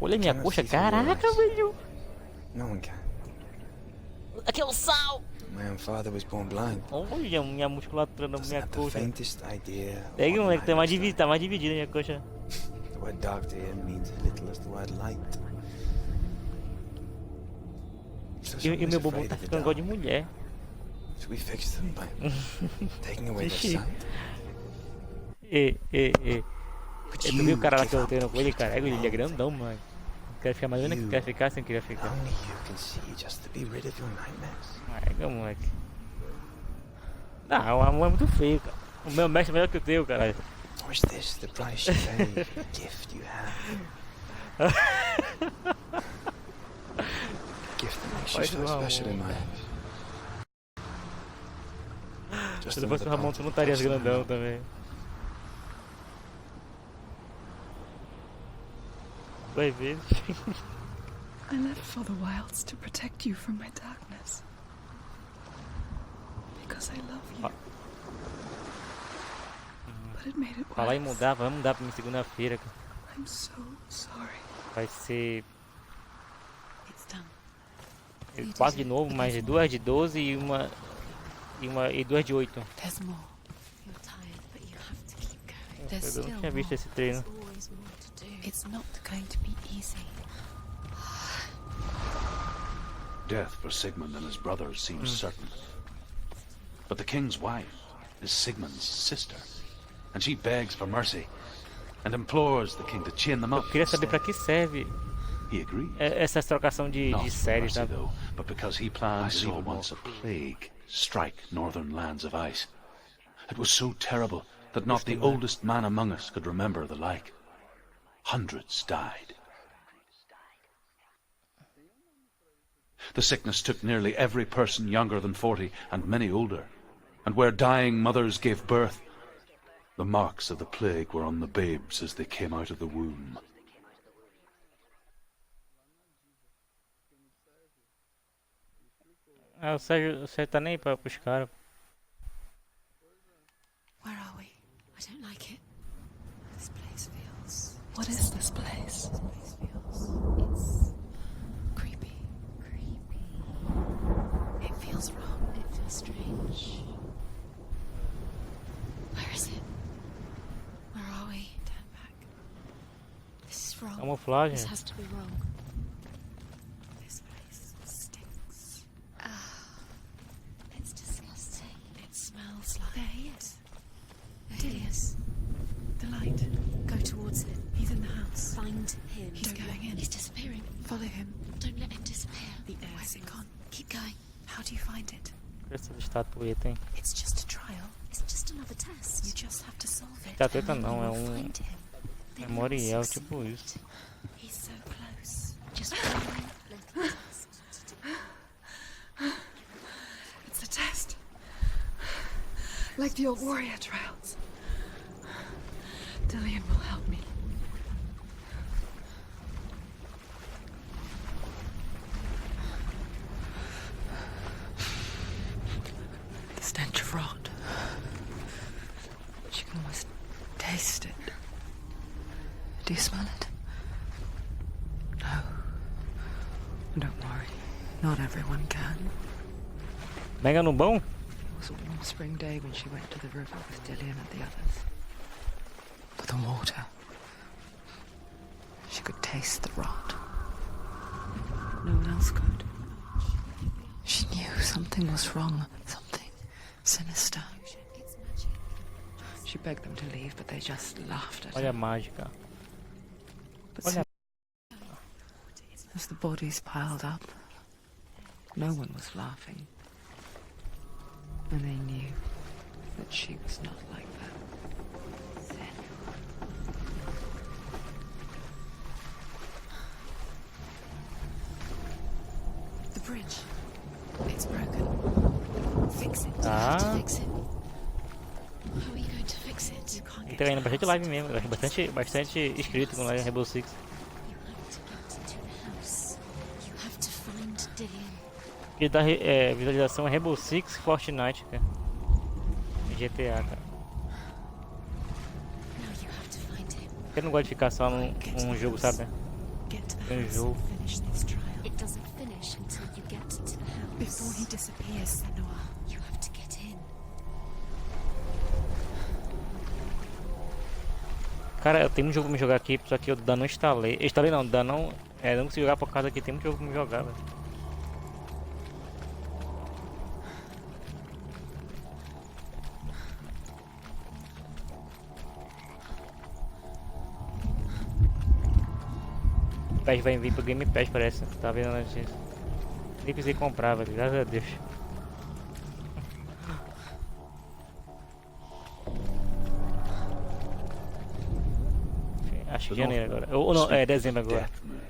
Olha a minha coxa, caraca, velho. No one can. Aqui é o sal. My own father was born blind. Olha minha musculatura na Doesn't minha have the coxa. faintest idea. Pega, what moleque, light tá looks like. mais dividida a minha coxa. The word dark to him means as little as the word light. So E o someone is meu bumbum afraid tá of the ficando igual de dark. mulher. So we fix them by taking away their Ixi. sight. But Tu viu o cara lá que eu give up. treino com ele, cara? Ele é grandão, mano. Quer ficar mais que quer ficar sem querer ficar. Only you can see just to be rid of your nightmares. Caramba, moleque. Não, o amor é muito feio, cara. O meu mestre é melhor que o teu, caralho. Or is this the price you pay for the gift you have? A gift that makes you Why so do I special in my want eyes. Just Se não fosse another o Ramon, part tu of não the estaria past that I grandão know. também. Vai ver. I left for the wilds to protect you from my darkness. Because I love you. But it made it Falar em worse. mudar, vai mudar pra mim segunda-feira, cara. I'm so sorry. Vai ser It's done. 4 de novo, mais 2 de 12 e 2 de 8. There's more. You're tired, but you have to keep going. There's Eu still não tinha visto more. esse treino. Always more to do. It's not going to be easy. Death for Sigmund and his brothers seems certain. But the king's wife is Sigmund's sister, and she begs for mercy and implores the king to chain them Eu up. queria saber pra que serve He agrees. essa trocação de Not for séries, mercy, sabe? though, but because he planned to even once a plague strike northern lands of ice. It was so terrible that not the oldest man among us could remember the like. Hundreds died. The sickness took nearly every person younger than 40 and many older, and where dying mothers gave birth, the marks of the plague were on the babes as they came out of the womb. Ah, o Sérgio tá nem aí pros caras. Where are we? I don't like it. This place feels... What is this place? This place feels... It's... creepy. Creepy. It feels wrong. It feels strange. Where is it? Where are we? Turn back. This is wrong. Camuflagem. This has to be wrong. This place stinks. It's disgusting. It smells like... There he is. There he is. The light. Go towards it. He's in the house. Find him. He's going in. He's disappearing. Follow him. Don't let him disappear. The air's gone. Keep going. How do you find it? Essa estatueta, hein? It's just a trial. It's just another test. You just have to solve it. Estatueta não, é We'll um find him. Then we'll memorial, succeed. tipo isso. He's so close. Just one little test to do. It's a test. Like the old warrior trials. Dillian will help me. The stench of rot. She can almost taste it. Do you smell it? No. Don't worry. Not everyone can. Mega no bom? It was a warm spring day when she went to the river with Dillian and the others. But the water... She could taste the rot. No one else could. She knew something was wrong. Something sinister. It's magic. She begged them to leave, but they just laughed at Olha a her. mágica. But Olha. as the bodies piled up, no one was laughing. And they knew that she was not like that. The bridge. It's broken. Fix it. Ah. You have to fix it. How are you going to fix it? You can't E tá indo bastante live mesmo, bastante inscrito com live Rainbow Six. You have to get to the house. You have to find Dillian. Ele dá visualização é Rainbow Six, Fortnite, cara. GTA, cara. Now you have to find him. Eu não gosto de ficar só num jogo, sabe? Get to the Tem house jogo. and finish this trial. It doesn't finish until you get to the house. Before he disappears, Senua. You have to get in. Cara, eu tenho um jogo pra me jogar aqui, só que eu ainda não instalei. Eu instalei não, ainda não. Não consigo jogar por causa que tem muito jogo pra me jogar, velho. O PES vai vir pro Game Pass, parece. Tá vendo a notícia. Nem precisei comprar, velho. Graças a Deus. Acho que janeiro agora. Ou não, é dezembro agora. Death moon.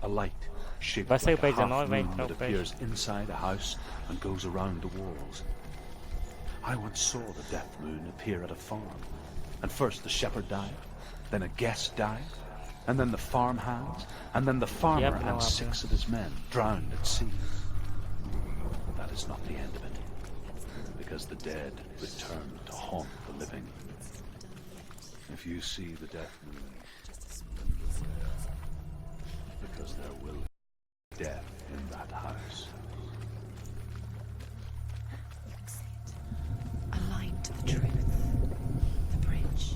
A light shaped Vai sair like o a PES 19, half vai moon entrar o that PES. appears inside a house and goes around the walls. I once saw the death moon appear at a farm, and first the shepherd died, then a guest died, and then the farm hands, and then the farmer Yep, no, and 6 of his men drowned at sea. But that is not the end of it, because the dead return to haunt the living. If you see the death moon, because there will be death in that house. You can see it. Aligned to the truth. The bridge.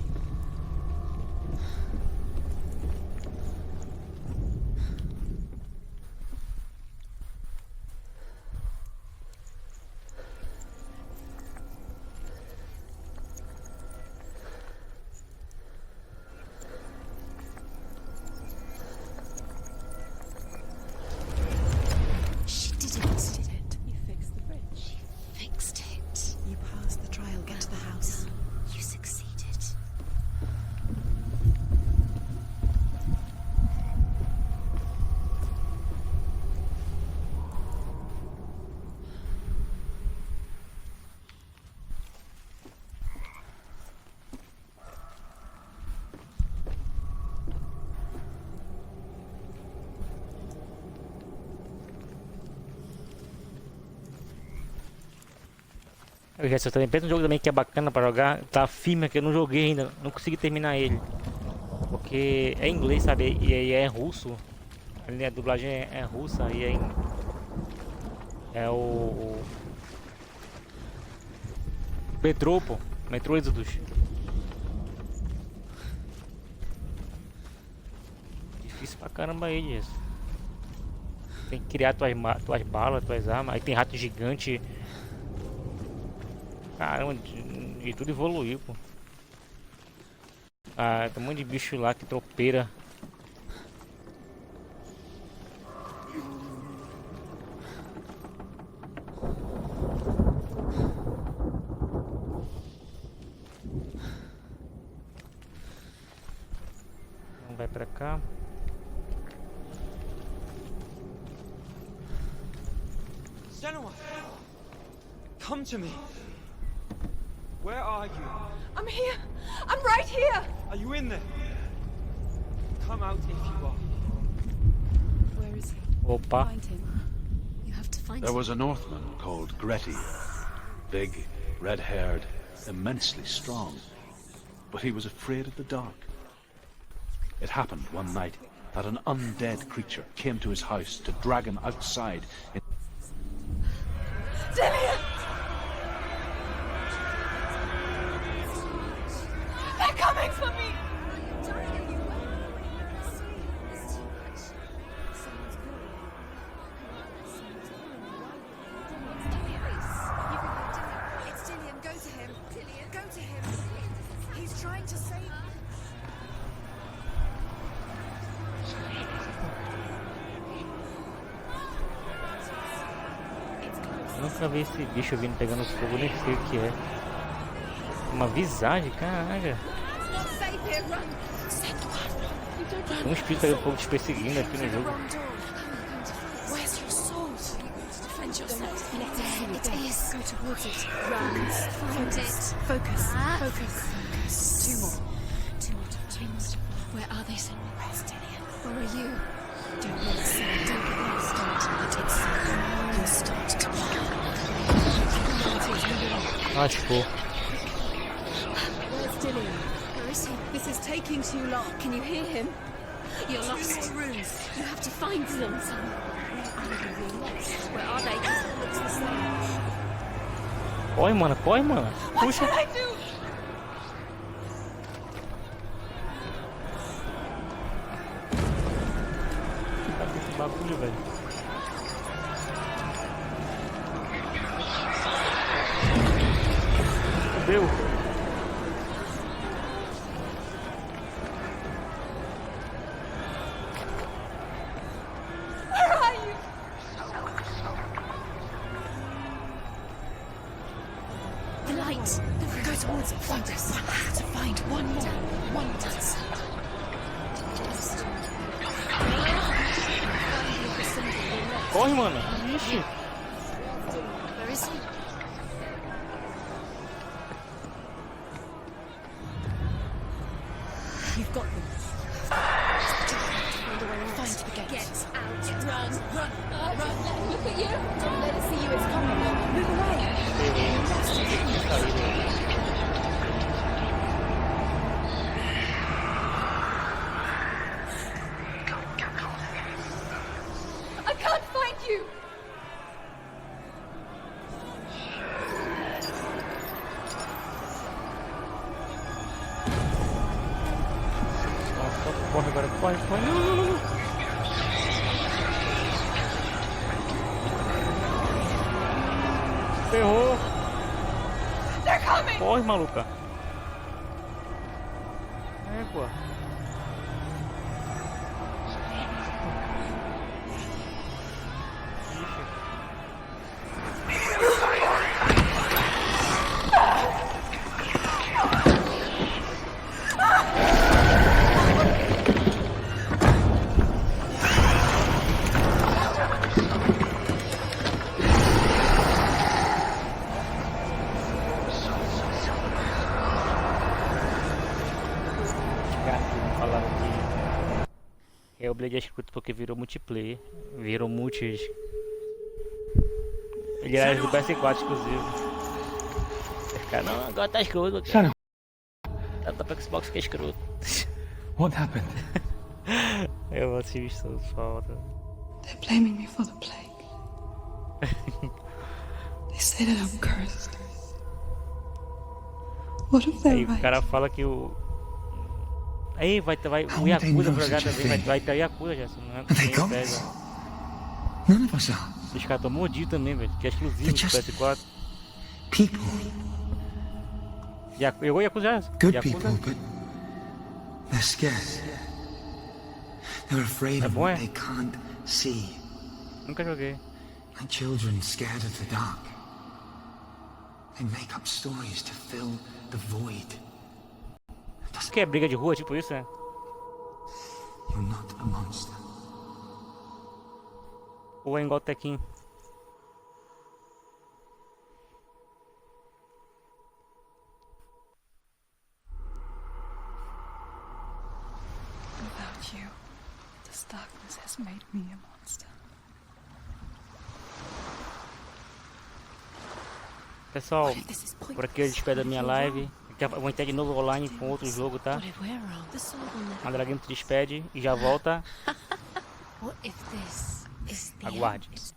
Eu já também penso um jogo também que é bacana pra jogar, tá firme que eu não joguei ainda, não consegui terminar ele. Porque é em inglês, sabe? E aí é russo. A dublagem é russa e é o Metrô, pô. Metrô Exodus. Difícil pra caramba aí, isso. Tem que criar tuas balas, tuas armas. Aí tem rato gigante. Caramba, de tudo evoluiu, pô. Ah, tem um monte de bicho lá que tropeira. Então vai pra cá. Senua! Come to me! Where are you? I'm here! I'm right here! Are you in there? Come out if you are. Where is he? Opa. Find him. You have to find There him. was a Northman called Gretty. Big, red-haired, immensely strong. But he was afraid of the dark. It happened one night that an undead creature came to his house to drag him outside. Dillian! They're coming for me! It's Dillian. Go to him. Dillian, go to him. He's trying to save you. Nunca vi esse bicho vindo pegando fogo, nem sei o que é. Uma visagem, caraca. Tem um espírito pegando fogo te perseguindo aqui no jogo. Where's your sword? Defend yourself. It is. Go towards it. Run. Find it. Focus. Focus. Two more. Two more. Where are they, Senua? Where's Dillian? Where are you? Don't let it see. Don't get lost. You'll start to Acho que Where's Dillian? Where is he? This is taking too long. Can you hear him? You're lost. Rooms. You have to find them, son. Where are they? It looks the same. corre, mano, corre, mano. Puxa. What should I do? Cadê esse bagulho, velho? Fudeu. Where are you? The light. Go towards it. Find us. To find one more. One more. Corre, mano. Ixi. Where is he? You've got them. Find the gate. Get out. Run. Run. Run. Look at you. Don't let it see you. It's coming. Move away. I can't find you! Nossa, corre agora, corre, corre. Não, não, não. Ferrou. They're coming! Corre, maluca. Égua. Falaram que HELLBLADE é escrito porque virou multiplayer, virou multi. Ele era do PS4 exclusivo. Cara, não, agora tá escroto. Shadow, Tá pra Xbox que é escroto. what happened? Eu vou assistir isso tudo, foda. They're blaming me for the plague. They say that I'm cursed. What if they're Aí o right? cara fala que o... Aí vai o Yakuza pra jogar também, vai ter Yakuza já, não é? They got Pega. this. None of us are. Os caras tão mordidos também, velho, que é exclusivo do PS4. People. Eu Yakuza, Good Yakuza. people, but they're scared. They're afraid of bom, what é? they can't see. Nunca joguei. Like children scared of the dark. They make up stories to fill the void. Isso que é briga de rua, tipo isso, né? You're not a monster. Ou é igual Tekken. Without you, this darkness has made me a monster. Pessoal, por aqui eu despedo da minha live. Eu vou entrar de novo online com outro jogo, tá? What if we're wrong? The sword will never... A Dragon se despede e já volta. What if this is the Aguarde. end?